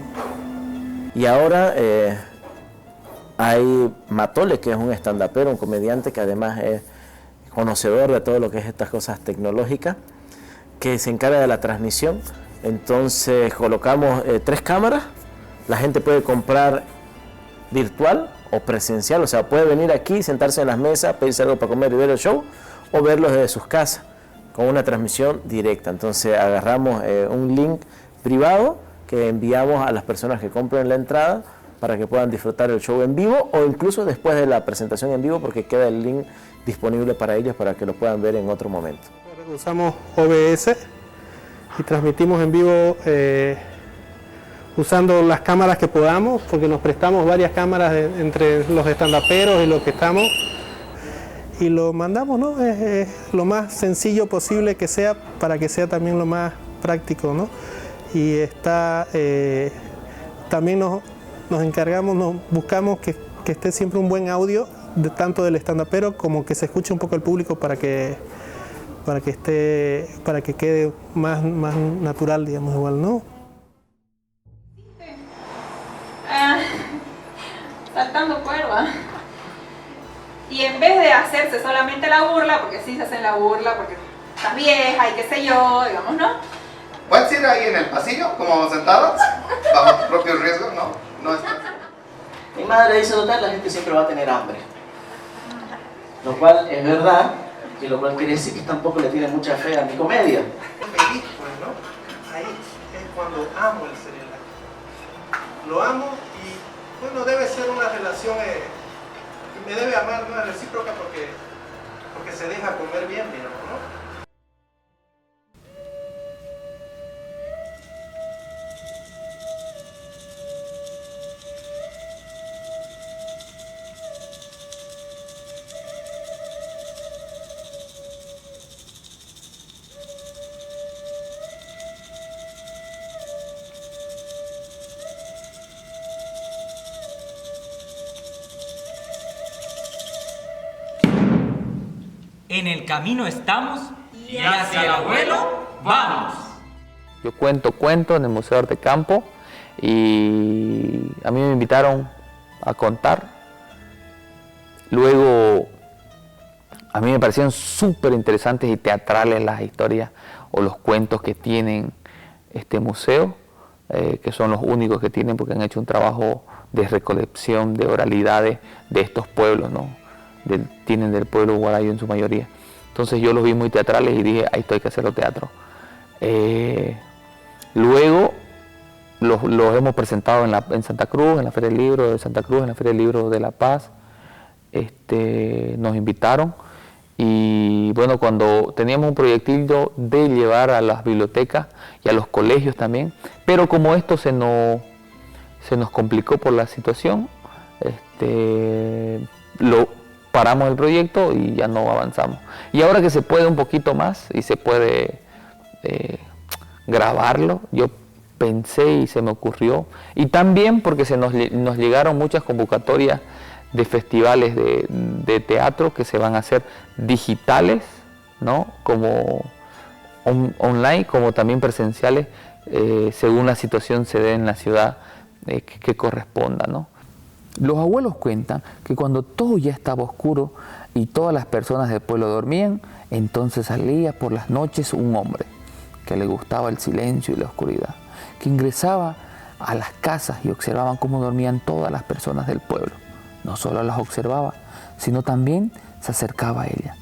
Y ahora hay Matole, que es un stand-upero, un comediante que además es conocedor de todo lo que es estas cosas tecnológicas, que se encarga de la transmisión. Entonces colocamos 3 cámaras, la gente puede comprar virtual o presencial, o sea, puede venir aquí, sentarse en las mesas, pedirse algo para comer y ver el show, o verlos desde sus casas con una transmisión directa. Entonces agarramos un link privado que enviamos a las personas que compren la entrada para que puedan disfrutar el show en vivo o incluso después de la presentación en vivo, porque queda el link disponible para ellos para que lo puedan ver en otro momento. Usamos OBS y transmitimos en vivo usando las cámaras que podamos, porque nos prestamos varias cámaras entre los estandaperos y los que estamos, y lo mandamos, ¿no? Es lo más sencillo posible que sea, para que sea también lo más práctico, ¿no? Y está, también nos encargamos, buscamos que esté siempre un buen audio, tanto del estandapero como que se escuche un poco el público para que quede más natural, digamos, igual, ¿no? Saltando cuerda. Y en vez de hacerse solamente la burla, porque sí se hacen la burla, porque estás vieja y qué sé yo, digamos, ¿no? ¿Puedes ir ahí en el pasillo, como sentados, bajo tu propio riesgo? No es. Mi madre dice, total, la gente siempre va a tener hambre. Lo cual es verdad, y lo cual quiere decir que tampoco le tiene mucha fe a mi comedia. Feliz, pues, ¿no? Ahí es cuando amo el Serial Actor. Lo amo y, bueno, debe ser una relación, me debe amar, una recíproca, porque se deja comer bien, digamos, ¿no? En el camino estamos y hacia el abuelo vamos. Yo cuento cuentos en el Museo de Arte Campo y a mí me invitaron a contar. Luego a mí me parecieron súper interesantes y teatrales las historias o los cuentos que tienen este museo, que son los únicos que tienen porque han hecho un trabajo de recolección de oralidades de estos pueblos, ¿no? Tienen del pueblo guarayo en su mayoría. Entonces yo los vi muy teatrales y dije, ahí esto hay que hacerlo teatro. Luego los hemos presentado en Santa Cruz, en la Feria del Libro de Santa Cruz, en la Feria del Libro de La Paz. Nos invitaron y bueno, cuando teníamos un proyectillo de llevar a las bibliotecas y a los colegios también, pero como esto se nos complicó por la situación, paramos el proyecto y ya no avanzamos. Y ahora que se puede un poquito más y se puede grabarlo, yo pensé y se me ocurrió, y también porque nos llegaron muchas convocatorias de festivales de teatro que se van a hacer digitales, ¿no? Como online, como también presenciales, según la situación se dé en la ciudad que corresponda, ¿no? Los abuelos cuentan que cuando todo ya estaba oscuro y todas las personas del pueblo dormían, entonces salía por las noches un hombre que le gustaba el silencio y la oscuridad, que ingresaba a las casas y observaba cómo dormían todas las personas del pueblo. No solo las observaba, sino también se acercaba a ellas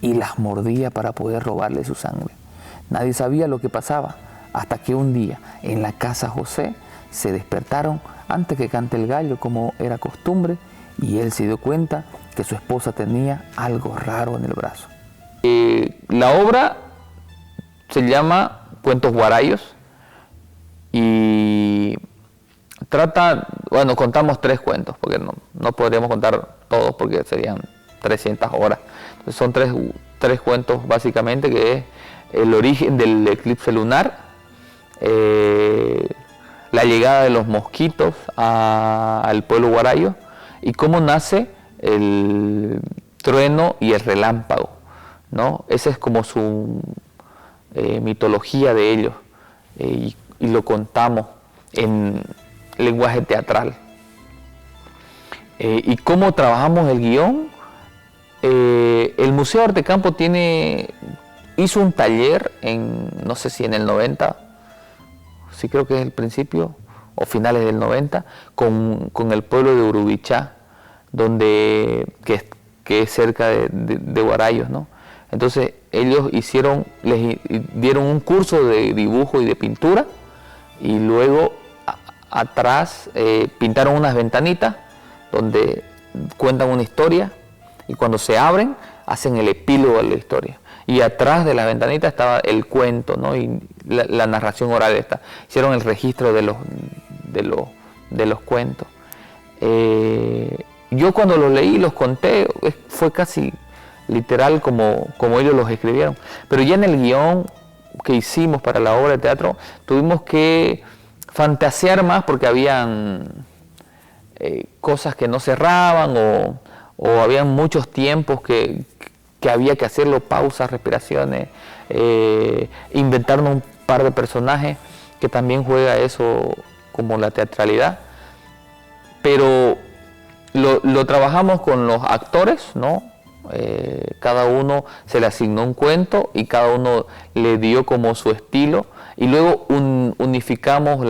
y las mordía para poder robarle su sangre. Nadie sabía lo que pasaba hasta que un día en la casa José se despertaron antes que cante el gallo, como era costumbre, y él se dio cuenta que su esposa tenía algo raro en el brazo. La obra se llama Cuentos Guarayos y trata, bueno, contamos 3 cuentos, porque no podríamos contar todos porque serían 300 horas. Entonces son tres cuentos básicamente, que es el origen del eclipse lunar, la llegada de los mosquitos al pueblo guarayo y cómo nace el trueno y el relámpago, ¿no? Esa es como su mitología de ellos, y lo contamos en lenguaje teatral. Y cómo trabajamos el guión. El Museo de Arte Campo hizo un taller no sé si en el 90, sí creo que es el principio o finales del 90, con el pueblo de Urubichá, que es cerca de Guarayos, ¿no? Entonces ellos les dieron un curso de dibujo y de pintura, y luego atrás pintaron unas ventanitas donde cuentan una historia, y cuando se abren hacen el epílogo de la historia. Y atrás de la ventanita estaba el cuento, ¿no? Y la narración oral esta. Hicieron el registro de los cuentos. Yo cuando los leí, los conté, fue casi literal como ellos los escribieron. Pero ya en el guión que hicimos para la obra de teatro, tuvimos que fantasear más porque habían cosas que no cerraban o habían muchos tiempos que había que hacerlo, pausas, respiraciones, inventarnos un par de personajes, que también juega eso como la teatralidad. Pero lo trabajamos con los actores, ¿no? Cada uno se le asignó un cuento y cada uno le dio como su estilo, y luego unificamos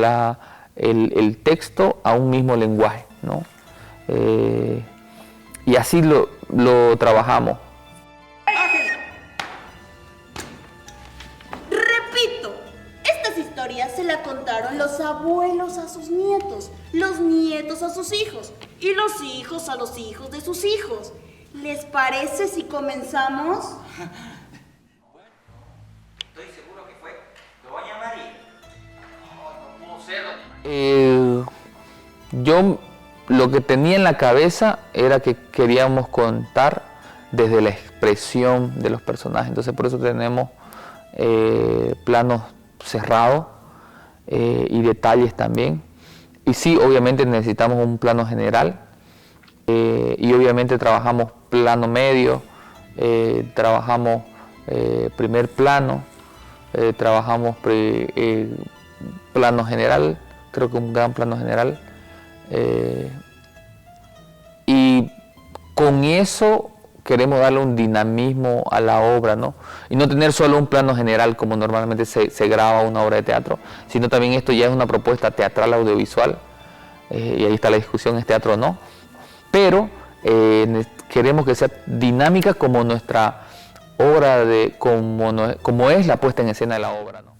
el texto a un mismo lenguaje, ¿no? Y así lo trabajamos. Repito, estas historias se las contaron los abuelos a sus nietos, los nietos a sus hijos y los hijos a los hijos de sus hijos. ¿Les parece si comenzamos? Estoy seguro que fue Doña María. No pudo ser Doña María. Yo lo que tenía en la cabeza era que queríamos contar desde la expresión de los personajes. Entonces por eso tenemos planos cerrados y detalles también. Y sí, obviamente necesitamos un plano general. Y obviamente trabajamos plano medio, trabajamos primer plano, trabajamos plano general, creo que un gran plano general, y con eso queremos darle un dinamismo a la obra, ¿no? Y no tener solo un plano general como normalmente se graba una obra de teatro, sino también esto ya es una propuesta teatral audiovisual, y ahí está la discusión, ¿es teatro o no? Pero queremos que sea dinámica como nuestra obra, como es la puesta en escena de la obra, ¿no?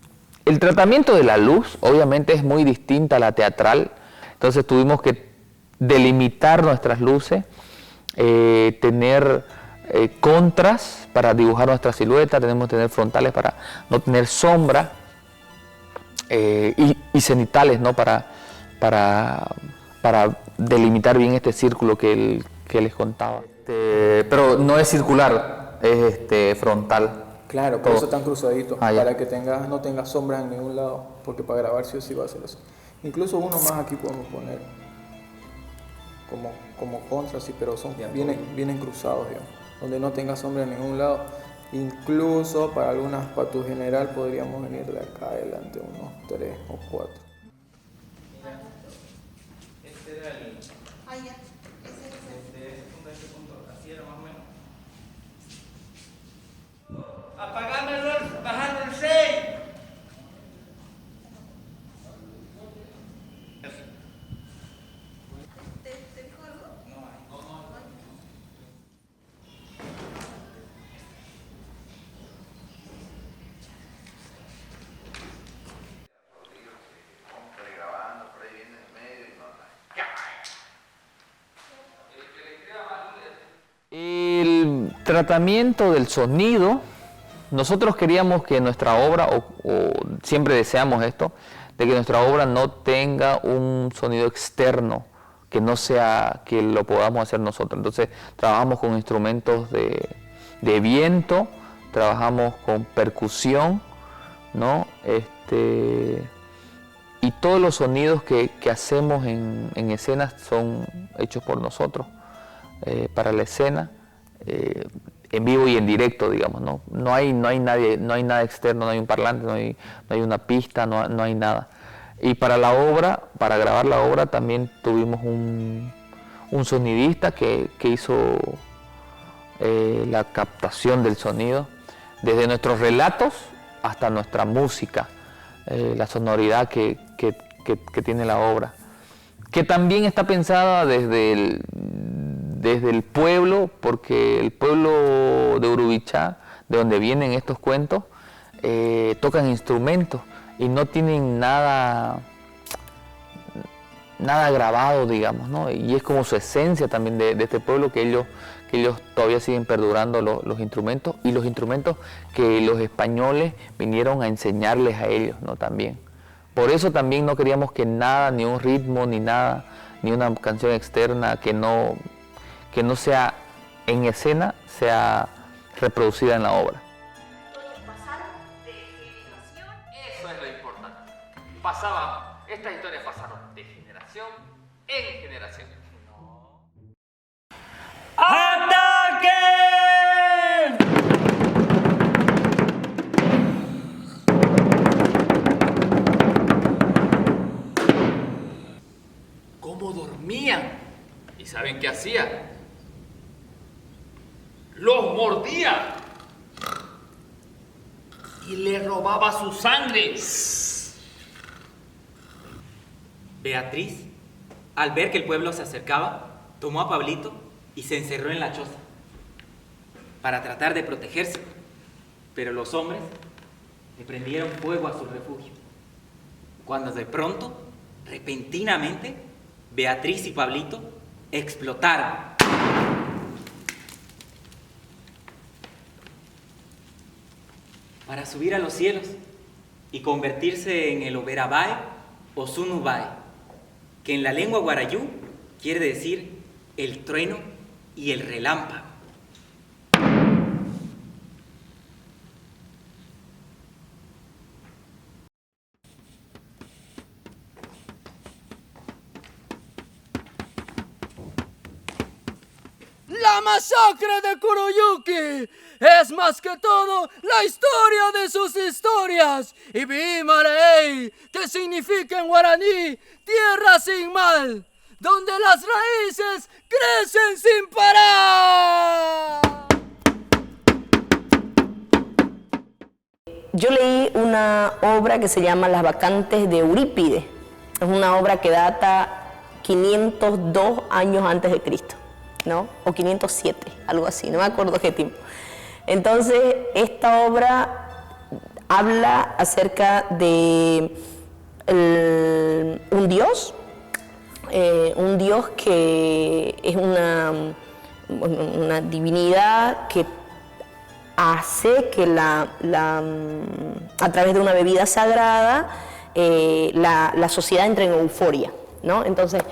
El tratamiento de la luz obviamente es muy distinta a la teatral, entonces tuvimos que delimitar nuestras luces, tener contras para dibujar nuestra silueta, tenemos que tener frontales para no tener sombra, y cenitales, ¿no? para delimitar bien este círculo que les contaba. Pero no es circular, es frontal. Claro, por eso están cruzaditos, para que no tengas sombras en ningún lado, porque para grabar sí o sí va a ser eso. Incluso uno más aquí podemos poner como contra, sí, pero vienen cruzados, digamos, donde no tenga sombra en ningún lado. Incluso para tu general podríamos venir de acá adelante unos 3 o 4. Este era el... Ah, ya. Desde ese punto a este punto, así era más o menos. Apagámelo, bajando el 6. ¿Te dijo algo? No. El tratamiento del sonido, nosotros queríamos que nuestra obra, o siempre deseamos esto, de que nuestra obra no tenga un sonido externo, que no sea que lo podamos hacer nosotros. Entonces trabajamos con instrumentos de viento, trabajamos con percusión, ¿no? Y todos los sonidos que hacemos en escenas son hechos por nosotros. Para la escena, en vivo y en directo, digamos, ¿no? No hay nada externo, no hay un parlante, no hay una pista, no hay nada. Y para la obra, para grabar la obra, también tuvimos un sonidista que hizo la captación del sonido, desde nuestros relatos hasta nuestra música, la sonoridad que tiene la obra, que también está pensada desde el pueblo, porque el pueblo de Urubichá de donde vienen estos cuentos, tocan instrumentos y no tienen nada grabado, digamos, ¿no? Y es como su esencia también de este pueblo, que ellos todavía siguen perdurando los instrumentos, y los instrumentos que los españoles vinieron a enseñarles a ellos, ¿no? También. Por eso también no queríamos que nada, ni un ritmo, ni nada, ni una canción externa que no sea en escena, sea reproducida en la obra. Eso es lo importante. Estas historias pasaron de generación en generación. ¡Ataque! ¿Cómo dormían? ¿Y saben qué hacían? Los mordía y le robaba su sangre. Beatriz, al ver que el pueblo se acercaba, tomó a Pablito y se encerró en la choza para tratar de protegerse, pero los hombres le prendieron fuego a su refugio, cuando de pronto, repentinamente, Beatriz y Pablito explotaron. Para subir a los cielos y convertirse en el Oberabae o Sunubae, que en la lengua guarayú quiere decir el trueno y el relámpago. La masacre de Kuroyuki es más que todo la historia de sus historias. Y Bimarei, que significa en guaraní tierra sin mal, donde las raíces crecen sin parar. Yo leí una obra que se llama Las Bacantes de Eurípides. Es una obra que data 502 años antes de Cristo, ¿no? O 507, algo así, no me acuerdo qué tiempo. Entonces, esta obra habla acerca de un dios que es una divinidad que hace que a través de una bebida sagrada la sociedad entre en euforia, ¿no? Entonces,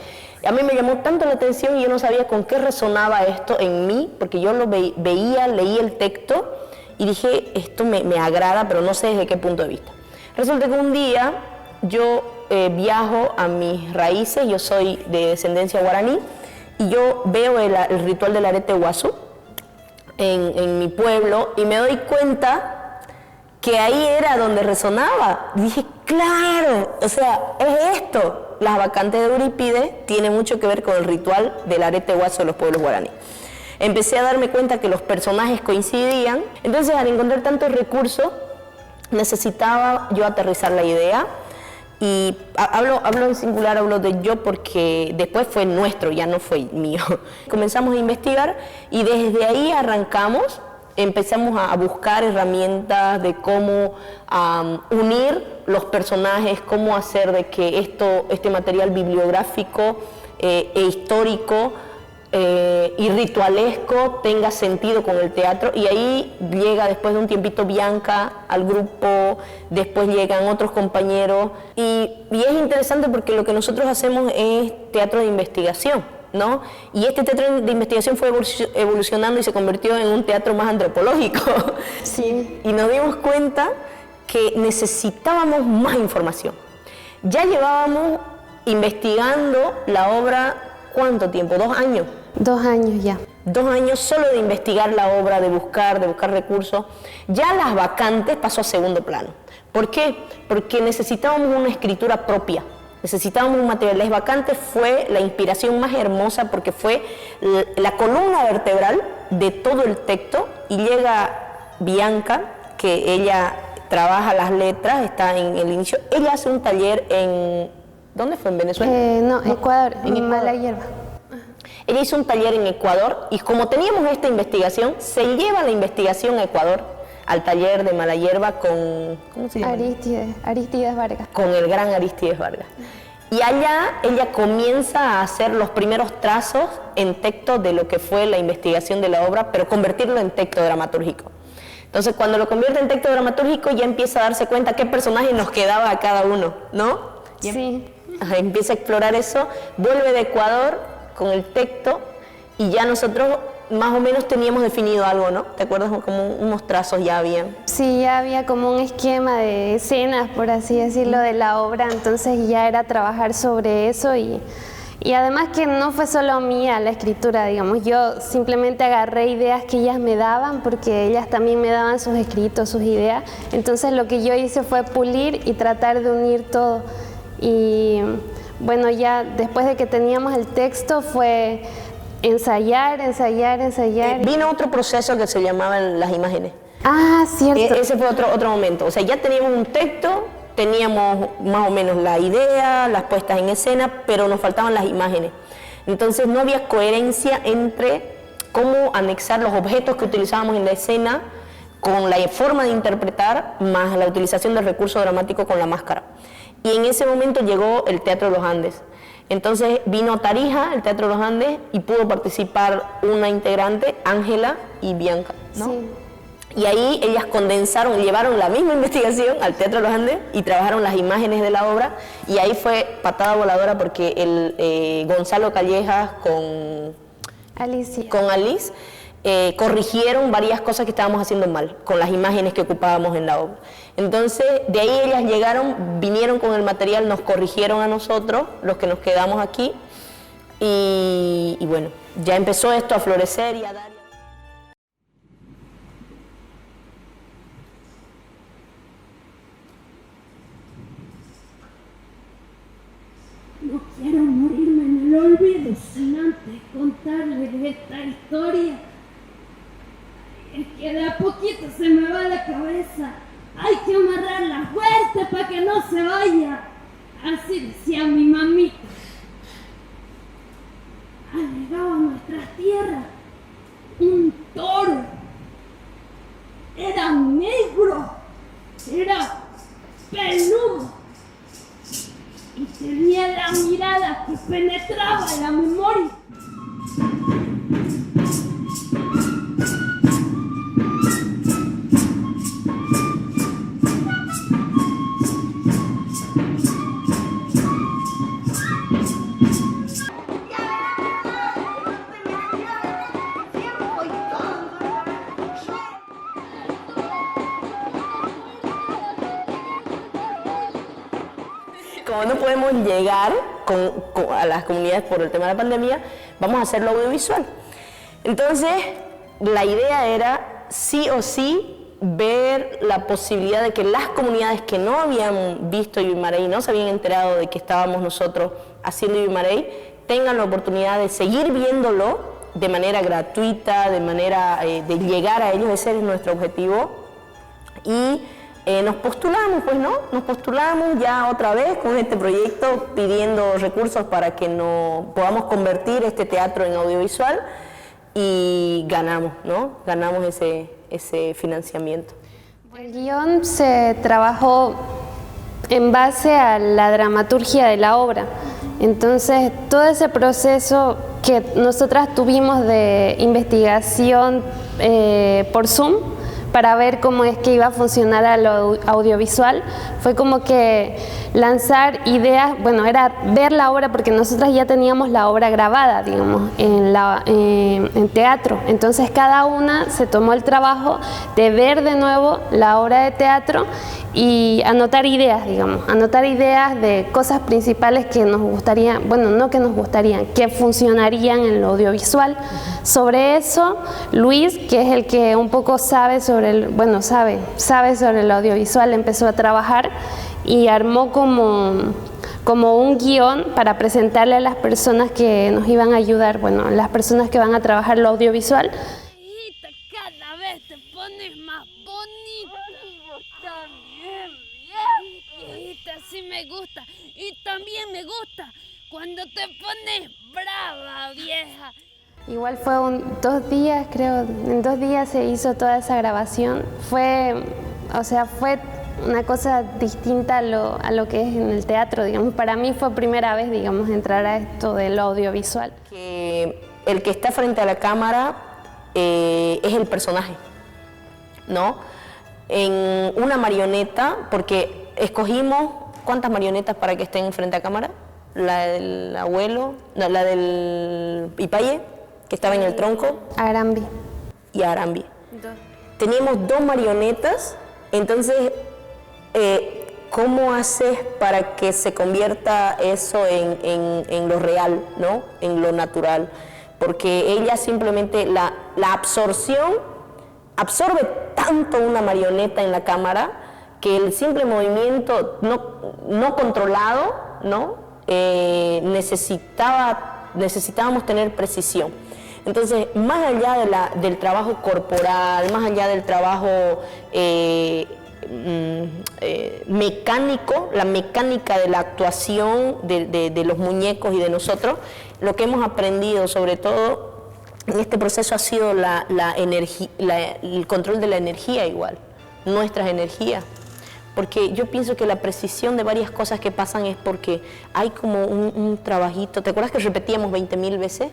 a mí me llamó tanto la atención y yo no sabía con qué resonaba esto en mí, porque yo lo veía, leí el texto y dije, esto me agrada, pero no sé desde qué punto de vista. Resulta que un día yo viajo a mis raíces, yo soy de descendencia guaraní, y yo veo el ritual del arete guazú en mi pueblo y me doy cuenta que ahí era donde resonaba. Dije, claro, o sea, es esto. Las Bacantes de Eurípides tiene mucho que ver con el ritual del arete guazo de los pueblos guaraní. Empecé a darme cuenta que los personajes coincidían, entonces al encontrar tantos recursos necesitaba yo aterrizar la idea. Y hablo en singular, hablo de yo porque después fue nuestro, ya no fue mío. Comenzamos a investigar y desde ahí arrancamos, empezamos a buscar herramientas de cómo unir los personajes, cómo hacer de que este material bibliográfico e histórico y ritualesco tenga sentido con el teatro. Y ahí llega después de un tiempito Bianca al grupo, después llegan otros compañeros y es interesante porque lo que nosotros hacemos es teatro de investigación, ¿no? Y este teatro de investigación fue evolucionando y se convirtió en un teatro más antropológico. Sí. Y nos dimos cuenta que necesitábamos más información. Ya llevábamos investigando la obra, ¿cuánto tiempo? 2 años. 2 años ya. 2 años solo de investigar la obra, de buscar recursos. Ya Las Bacantes pasó a segundo plano. ¿Por qué? Porque necesitábamos una escritura propia. Necesitábamos un material. Las Bacantes fue la inspiración más hermosa porque fue la columna vertebral de todo el texto y llega Bianca, que ella trabaja las letras, está en el inicio. Ella hace un taller en... ¿Dónde fue? ¿En Venezuela? No, Ecuador, en Mala Hierba. Ella hizo un taller en Ecuador y como teníamos esta investigación, se lleva la investigación a Ecuador al taller de Mala Hierba con, ¿cómo se llama? Aristides Vargas. Con el gran Aristides Vargas. Y allá ella comienza a hacer los primeros trazos en texto de lo que fue la investigación de la obra, pero convertirlo en texto dramatúrgico. Entonces, cuando lo convierte en texto dramatúrgico, ya empieza a darse cuenta qué personaje nos quedaba a cada uno, ¿no? Sí. Empieza a explorar eso, vuelve de Ecuador con el texto y ya nosotros más o menos teníamos definido algo, ¿no? ¿Te acuerdas? Como unos trazos ya habían. Sí, ya había como un esquema de escenas, por así decirlo, de la obra, entonces ya era trabajar sobre eso y además que no fue solo mía la escritura, digamos, yo simplemente agarré ideas que ellas me daban porque ellas también me daban sus escritos, sus ideas, entonces lo que yo hice fue pulir y tratar de unir todo y bueno, ya después de que teníamos el texto fue ensayar. Vino otro proceso que se llamaban las imágenes. Ah, cierto. Ese fue otro momento. O sea, ya teníamos un texto, teníamos más o menos la idea, las puestas en escena, pero nos faltaban las imágenes. Entonces no había coherencia entre cómo anexar los objetos que utilizábamos en la escena con la forma de interpretar, más la utilización del recurso dramático con la máscara. Y en ese momento llegó el Teatro de los Andes. Entonces vino Tarija, el Teatro de los Andes, y pudo participar una integrante, Ángela y Bianca, ¿no? Sí. Y ahí ellas condensaron, llevaron la misma investigación al Teatro de los Andes y trabajaron las imágenes de la obra, y ahí fue patada voladora porque el Gonzalo Callejas con Alice corrigieron varias cosas que estábamos haciendo mal con las imágenes que ocupábamos en la obra. Entonces, de ahí ellas llegaron, vinieron con el material, nos corrigieron a nosotros, los que nos quedamos aquí, y bueno, ya empezó esto a florecer y a dar. No quiero morirme en el olvido sin antes contarles esta historia. Es que de a poquito se me va la cabeza. Hay que amarrarla fuerte para que no se vaya. Así decía mi mamita. Ha llegado a nuestra tierra un toro. Era negro. Era peludo. Y tenía la mirada que penetraba en la memoria. Como no podemos llegar a las comunidades por el tema de la pandemia, vamos a hacerlo audiovisual. Entonces, la idea era sí o sí ver la posibilidad de que las comunidades que no habían visto Ibimarey, no se habían enterado de que estábamos nosotros haciendo Ibimarey, tengan la oportunidad de seguir viéndolo de manera gratuita, de manera de llegar a ellos. Ese es nuestro objetivo. Y nos postulamos, pues, ¿no? Nos postulamos ya otra vez con este proyecto pidiendo recursos para que podamos convertir este teatro en audiovisual y ganamos, ¿no? Ganamos ese financiamiento. El guión se trabajó en base a la dramaturgia de la obra. Entonces, todo ese proceso que nosotras tuvimos de investigación por Zoom, para ver cómo es que iba a funcionar a lo audiovisual, fue como que lanzar ideas, bueno, era ver la obra, porque nosotras ya teníamos la obra grabada, digamos, en teatro. Entonces cada una se tomó el trabajo de ver de nuevo la obra de teatro y anotar ideas, digamos, anotar ideas de cosas principales que nos gustarían, bueno, no que nos gustarían, que funcionarían en lo audiovisual. Sobre eso, Luis, que es el que un poco sabe sobre sabe sobre el audiovisual, empezó a trabajar y armó como un guión para presentarle a las personas que nos iban a ayudar, bueno, las personas que van a trabajar lo audiovisual. Cada vez te pones más bonita. También, viejita, sí me gusta. Y también me gusta cuando te pones brava, vieja. Igual fue 2 días, creo, en 2 días se hizo toda esa grabación. Fue una cosa distinta a lo que es en el teatro, digamos. Para mí fue primera vez, digamos, entrar a esto del audiovisual. Que el que está frente a la cámara es el personaje, ¿no? En una marioneta, porque escogimos ¿cuántas marionetas para que estén frente a cámara? La del abuelo, no, la del Ipaye, que estaba en el tronco. Arambi. Y Arambi. Teníamos 2 marionetas, entonces, ¿cómo haces para que se convierta eso en lo real, ¿no? En lo natural? Porque ella simplemente, la absorción, absorbe tanto una marioneta en la cámara que el simple movimiento no controlado, ¿no? Necesitábamos tener precisión. Entonces, más allá del trabajo corporal, más allá del trabajo mecánico, la mecánica de la actuación de los muñecos y de nosotros, lo que hemos aprendido sobre todo en este proceso ha sido el control de la energía igual, nuestras energías. Porque yo pienso que la precisión de varias cosas que pasan es porque hay como un trabajito. ¿Te acuerdas que repetíamos 20.000 veces?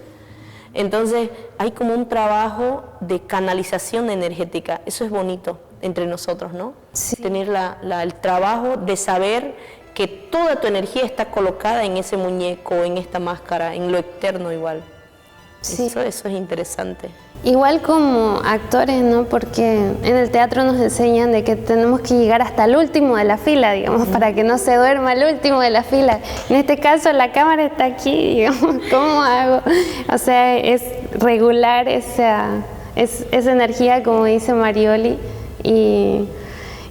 Entonces hay como un trabajo de canalización energética. Eso es bonito entre nosotros, ¿no? Sí. Tener el trabajo de saber que toda tu energía está colocada en ese muñeco, en esta máscara, en lo externo igual. Sí. Eso es interesante. Igual como actores, ¿no? Porque en el teatro nos enseñan de que tenemos que llegar hasta el último de la fila, digamos, para que no se duerma el último de la fila. En este caso la cámara está aquí, digamos, ¿cómo hago? O sea, es regular esa energía, como dice Marioli, y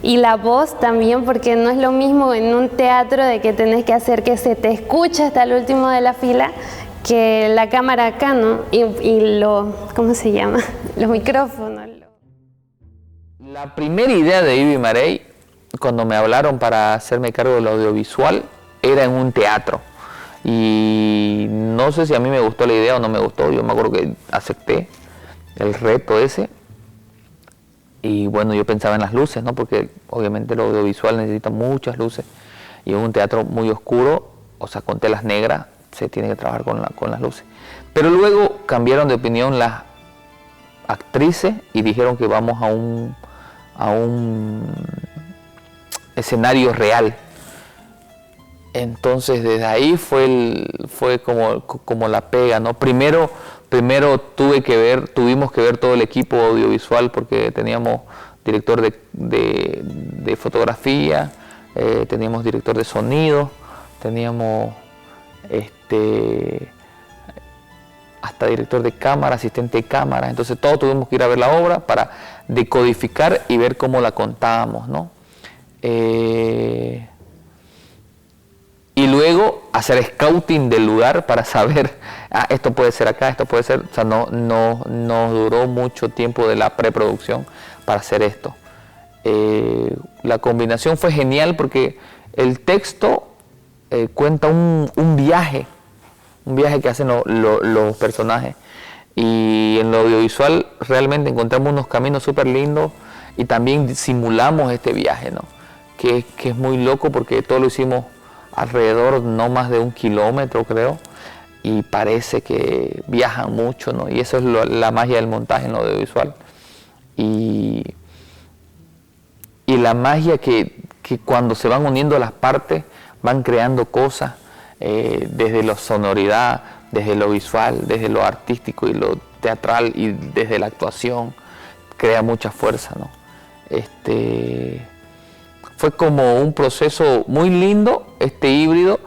la voz también, porque no es lo mismo en un teatro de que tenés que hacer que se te escuche hasta el último de la fila, que la cámara acá, ¿no? Y ¿cómo se llama? Los micrófonos. La primera idea de Ivy Marey, cuando me hablaron para hacerme cargo del audiovisual, era en un teatro. Y no sé si a mí me gustó la idea o no me gustó. Yo me acuerdo que acepté el reto ese. Y bueno, yo pensaba en las luces, ¿no? Porque obviamente el audiovisual necesita muchas luces. Y en un teatro muy oscuro, o sea, con telas negras, se tiene que trabajar con las luces. Pero luego cambiaron de opinión las actrices y dijeron que vamos a un escenario real. Entonces desde ahí fue como la pega, ¿no? Primero tuvimos que ver todo el equipo audiovisual, porque teníamos director de fotografía, teníamos director de sonido, teníamos hasta director de cámara, asistente de cámara. Entonces todos tuvimos que ir a ver la obra para decodificar y ver cómo la contábamos, ¿no? Y luego hacer scouting del lugar para saber, esto puede ser acá, esto puede ser. O sea, no duró mucho tiempo de la preproducción para hacer esto. La combinación fue genial porque el texto cuenta un viaje que hacen los personajes, y en lo audiovisual realmente encontramos unos caminos súper lindos y también simulamos este viaje, ¿no? Que es muy loco, porque todo lo hicimos alrededor no más de 1 kilómetro, creo, y parece que viajan mucho, ¿no? Y eso es la magia del montaje en lo audiovisual, y la magia que cuando se van uniendo las partes van creando cosas, desde la sonoridad, desde lo visual, desde lo artístico y lo teatral, y desde la actuación, crea mucha fuerza, ¿no? Fue como un proceso muy lindo, híbrido,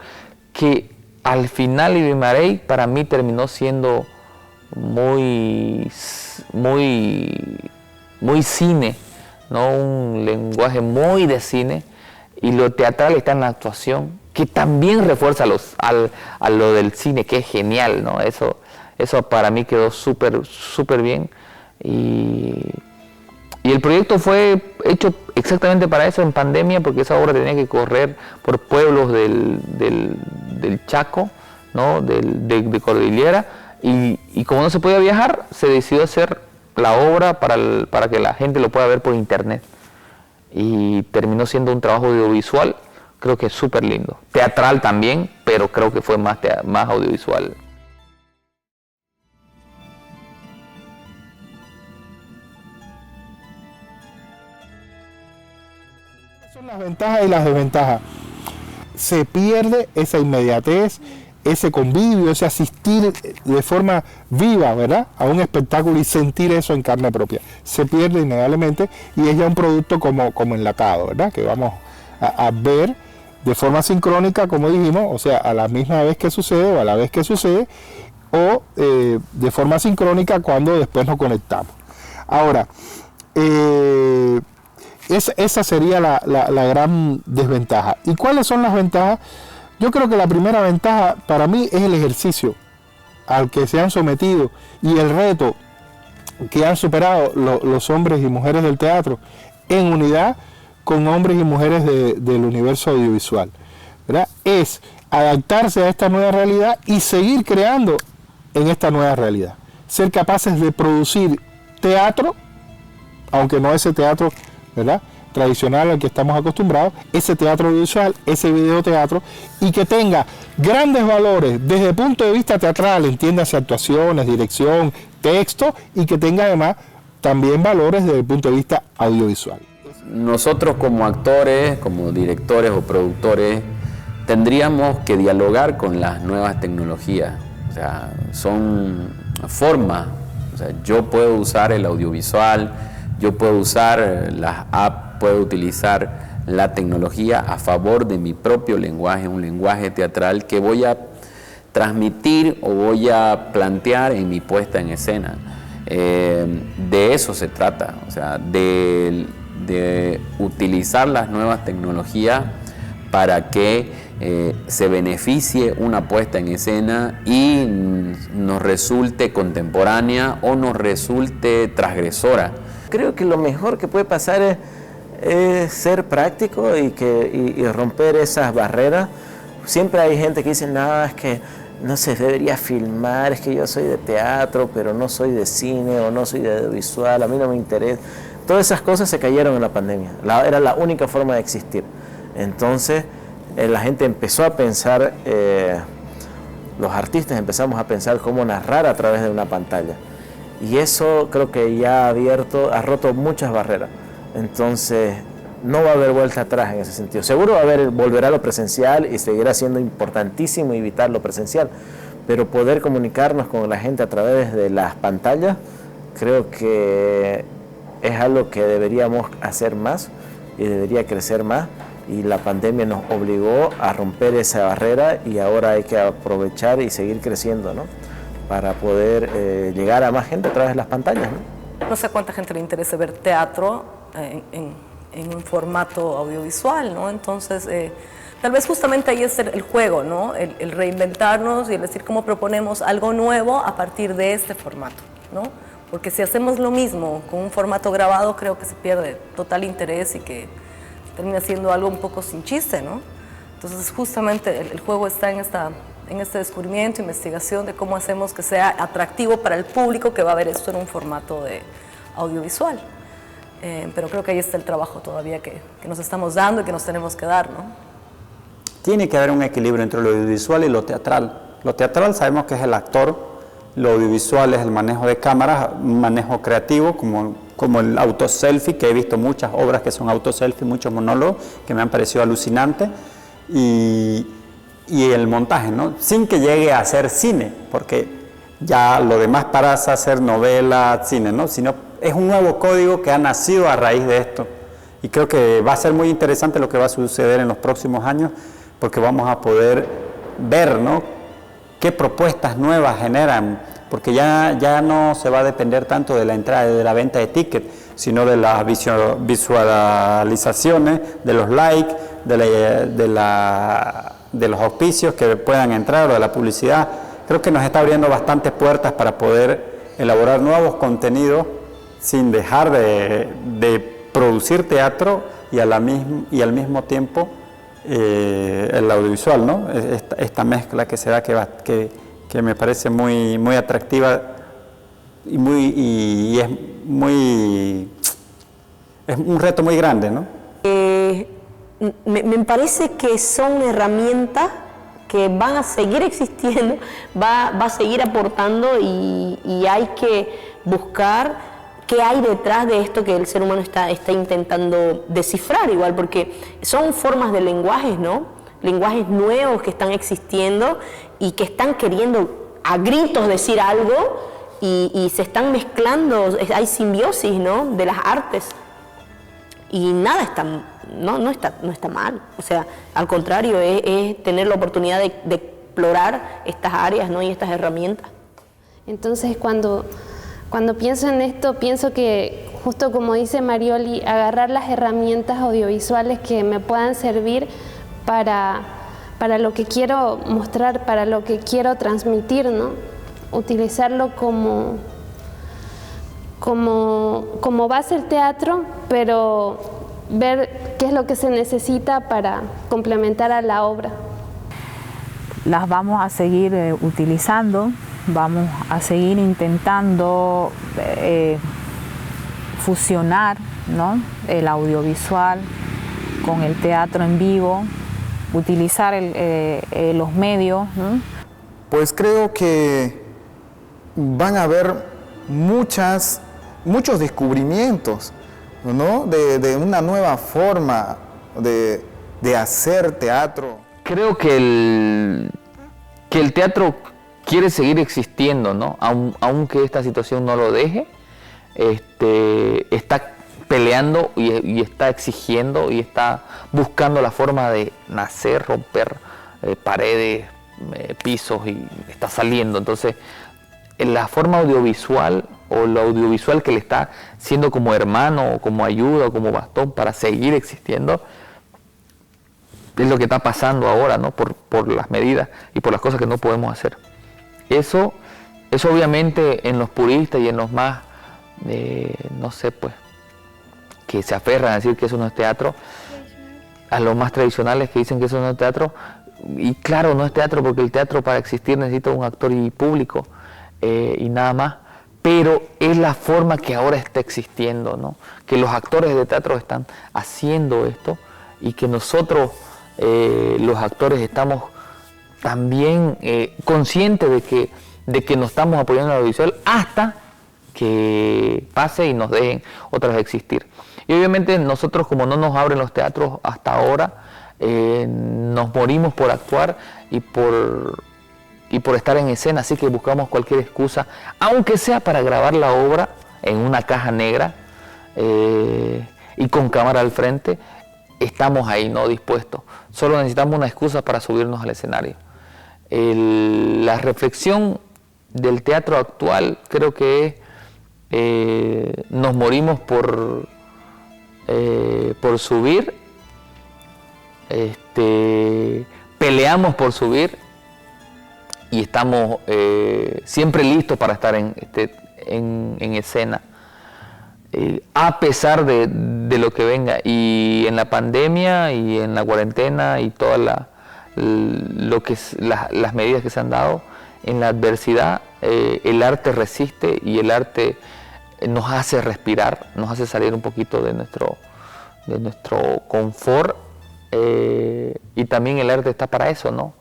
que al final Ivy Marey para mí terminó siendo muy cine, ¿no? Un lenguaje muy de cine, y lo teatral está en la actuación, que también refuerza a lo del cine, que es genial, ¿no? Eso para mí quedó súper bien, y el proyecto fue hecho exactamente para eso, en pandemia, porque esa obra tenía que correr por pueblos del Chaco, ¿no? de Cordillera, Y como no se podía viajar, se decidió hacer la obra para que la gente lo pueda ver por internet. Y terminó siendo un trabajo audiovisual, creo que súper lindo. Teatral también, pero creo que fue más audiovisual. Son las ventajas y las desventajas. Se pierde esa inmediatez, ese convivio, ese asistir de forma viva, ¿verdad?, a un espectáculo y sentir eso en carne propia. Se pierde innegablemente y es ya un producto como enlatado, ¿verdad?, que vamos a ver de forma sincrónica, como dijimos, o sea, a la misma vez que sucede o a la vez que sucede, o de forma sincrónica cuando después nos conectamos. Ahora, esa sería la gran desventaja. ¿Y cuáles son las ventajas? Yo creo que la primera ventaja para mí es el ejercicio al que se han sometido y el reto que han superado los hombres y mujeres del teatro en unidad con hombres y mujeres del universo audiovisual, ¿verdad? Es adaptarse a esta nueva realidad y seguir creando en esta nueva realidad. Ser capaces de producir teatro, aunque no ese teatro, ¿verdad?, tradicional al que estamos acostumbrados, ese teatro audiovisual, ese videoteatro, y que tenga grandes valores desde el punto de vista teatral, entiéndase actuaciones, dirección, texto, y que tenga además también valores desde el punto de vista audiovisual. Nosotros como actores, como directores o productores, tendríamos que dialogar con las nuevas tecnologías. O sea, son formas. O sea, yo puedo usar el audiovisual, yo puedo usar las apps, puedo utilizar la tecnología a favor de mi propio lenguaje, un lenguaje teatral que voy a transmitir o voy a plantear en mi puesta en escena. De eso se trata, o sea, de utilizar las nuevas tecnologías para que se beneficie una puesta en escena y nos resulte contemporánea o nos resulte transgresora. Creo que lo mejor que puede pasar es ser práctico y romper esas barreras. Siempre hay gente que dice, no, es que no se debería filmar, es que yo soy de teatro, pero no soy de cine o no soy de audiovisual, a mí no me interesa. Todas esas cosas se cayeron en la pandemia, era la única forma de existir. Entonces la gente empezó a pensar, los artistas empezamos a pensar cómo narrar a través de una pantalla. Y eso creo que ya ha roto muchas barreras. Entonces no va a haber vuelta atrás en ese sentido. Seguro volverá a lo presencial y seguirá siendo importantísimo y vital lo presencial, pero poder comunicarnos con la gente a través de las pantallas creo que es algo que deberíamos hacer más y debería crecer más, y la pandemia nos obligó a romper esa barrera y ahora hay que aprovechar y seguir creciendo, ¿no?, para poder llegar a más gente a través de las pantallas, ¿no? No sé a cuánta gente le interesa ver teatro en un formato audiovisual, ¿no? Entonces, tal vez justamente ahí es el juego, ¿no? El reinventarnos y el decir cómo proponemos algo nuevo a partir de este formato, ¿no? Porque si hacemos lo mismo con un formato grabado, creo que se pierde total interés y que termina siendo algo un poco sin chiste, ¿no? Entonces, justamente el juego está en este descubrimiento, investigación de cómo hacemos que sea atractivo para el público que va a ver esto en un formato de audiovisual. Pero creo que ahí está el trabajo todavía que nos estamos dando y que nos tenemos que dar, ¿no? Tiene que haber un equilibrio entre lo audiovisual y lo teatral. Lo teatral sabemos que es el actor, lo audiovisual es el manejo de cámaras, un manejo creativo, como el autoselfie, que he visto muchas obras que son autoselfie, muchos monólogos que me han parecido alucinantes, y el montaje, ¿no? Sin que llegue a ser cine, porque ya lo demás pasa a ser novela, cine, ¿no? Sino es un nuevo código que ha nacido a raíz de esto, y creo que va a ser muy interesante lo que va a suceder en los próximos años, porque vamos a poder ver, ¿no?, qué propuestas nuevas generan, porque ya no se va a depender tanto de la entrada, de la venta de tickets, sino de las visualizaciones, de los likes, de los auspicios que puedan entrar o de la publicidad. Creo que nos está abriendo bastantes puertas para poder elaborar nuevos contenidos sin dejar de producir teatro y al mismo tiempo el audiovisual, ¿no? Esta mezcla que se da que que me parece muy, muy atractiva y es un reto muy grande, ¿no? Me parece que son herramientas que van a seguir existiendo, va a seguir aportando y hay que buscar qué hay detrás de esto que el ser humano está intentando descifrar igual, porque son formas de lenguajes, ¿no? Lenguajes nuevos que están existiendo y que están queriendo a gritos decir algo y se están mezclando, hay simbiosis, ¿no? De las artes y nada está, no está mal, o sea, al contrario, es tener la oportunidad de explorar estas áreas, ¿no? Y estas herramientas. Entonces cuando pienso en esto, pienso que, justo como dice Marioli, agarrar las herramientas audiovisuales que me puedan servir para lo que quiero mostrar, para lo que quiero transmitir, ¿no? Utilizarlo como base el teatro, pero ver qué es lo que se necesita para complementar a la obra. Las vamos a seguir utilizando, vamos a seguir intentando fusionar, ¿no? El audiovisual con el teatro en vivo, utilizar los medios, ¿no? Pues creo que van a haber muchos descubrimientos, ¿no? De una nueva forma de hacer teatro. Creo que el teatro quiere seguir existiendo, ¿no? Aunque esta situación no lo deje, está peleando y está exigiendo y está buscando la forma de nacer, romper paredes, pisos, y está saliendo. Entonces, la forma audiovisual o lo audiovisual que le está siendo como hermano, o como ayuda, o como bastón para seguir existiendo, es lo que está pasando ahora, ¿no? Por las medidas y por las cosas que no podemos hacer. Eso obviamente en los puristas y en los más, no sé, pues, que se aferran a decir que eso no es teatro, a los más tradicionales que dicen que eso no es teatro, y claro, no es teatro porque el teatro para existir necesita un actor y público y nada más, pero es la forma que ahora está existiendo, ¿no? Que los actores de teatro están haciendo esto y que nosotros, los actores, estamos también conscientes de que nos estamos apoyando en el audiovisual hasta que pase y nos dejen otras existir. Y obviamente nosotros, como no nos abren los teatros hasta ahora, nos morimos por actuar y por estar en escena, así que buscamos cualquier excusa, aunque sea para grabar la obra en una caja negra y con cámara al frente, estamos ahí, ¿no? Dispuestos. Solo necesitamos una excusa para subirnos al escenario. La reflexión del teatro actual creo que es, nos morimos por subir, peleamos por subir y estamos siempre listos para estar en escena, a pesar de lo que venga. Y en la pandemia y en la cuarentena y todas las medidas que se han dado, en la adversidad, el arte resiste y el arte nos hace respirar, nos hace salir un poquito de nuestro confort, y también el arte está para eso, ¿no?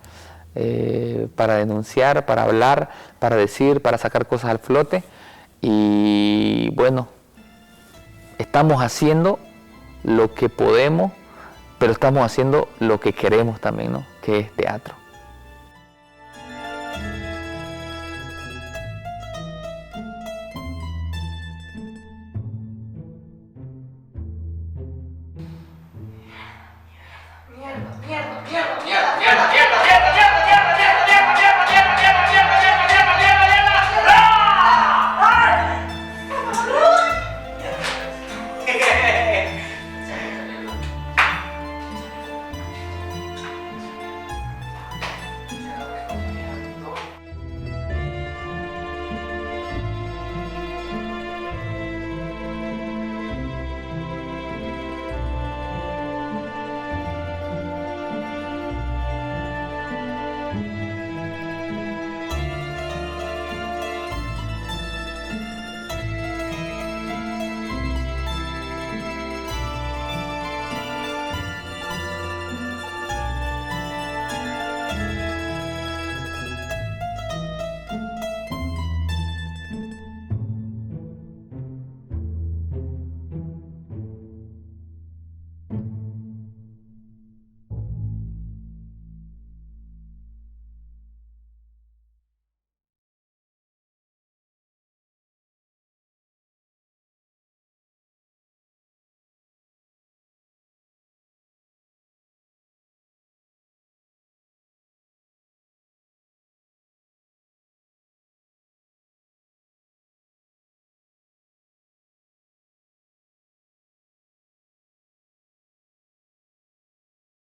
Para denunciar, para hablar, para decir, para sacar cosas al flote. Y bueno, estamos haciendo lo que podemos, pero estamos haciendo lo que queremos también, ¿no? Que es teatro.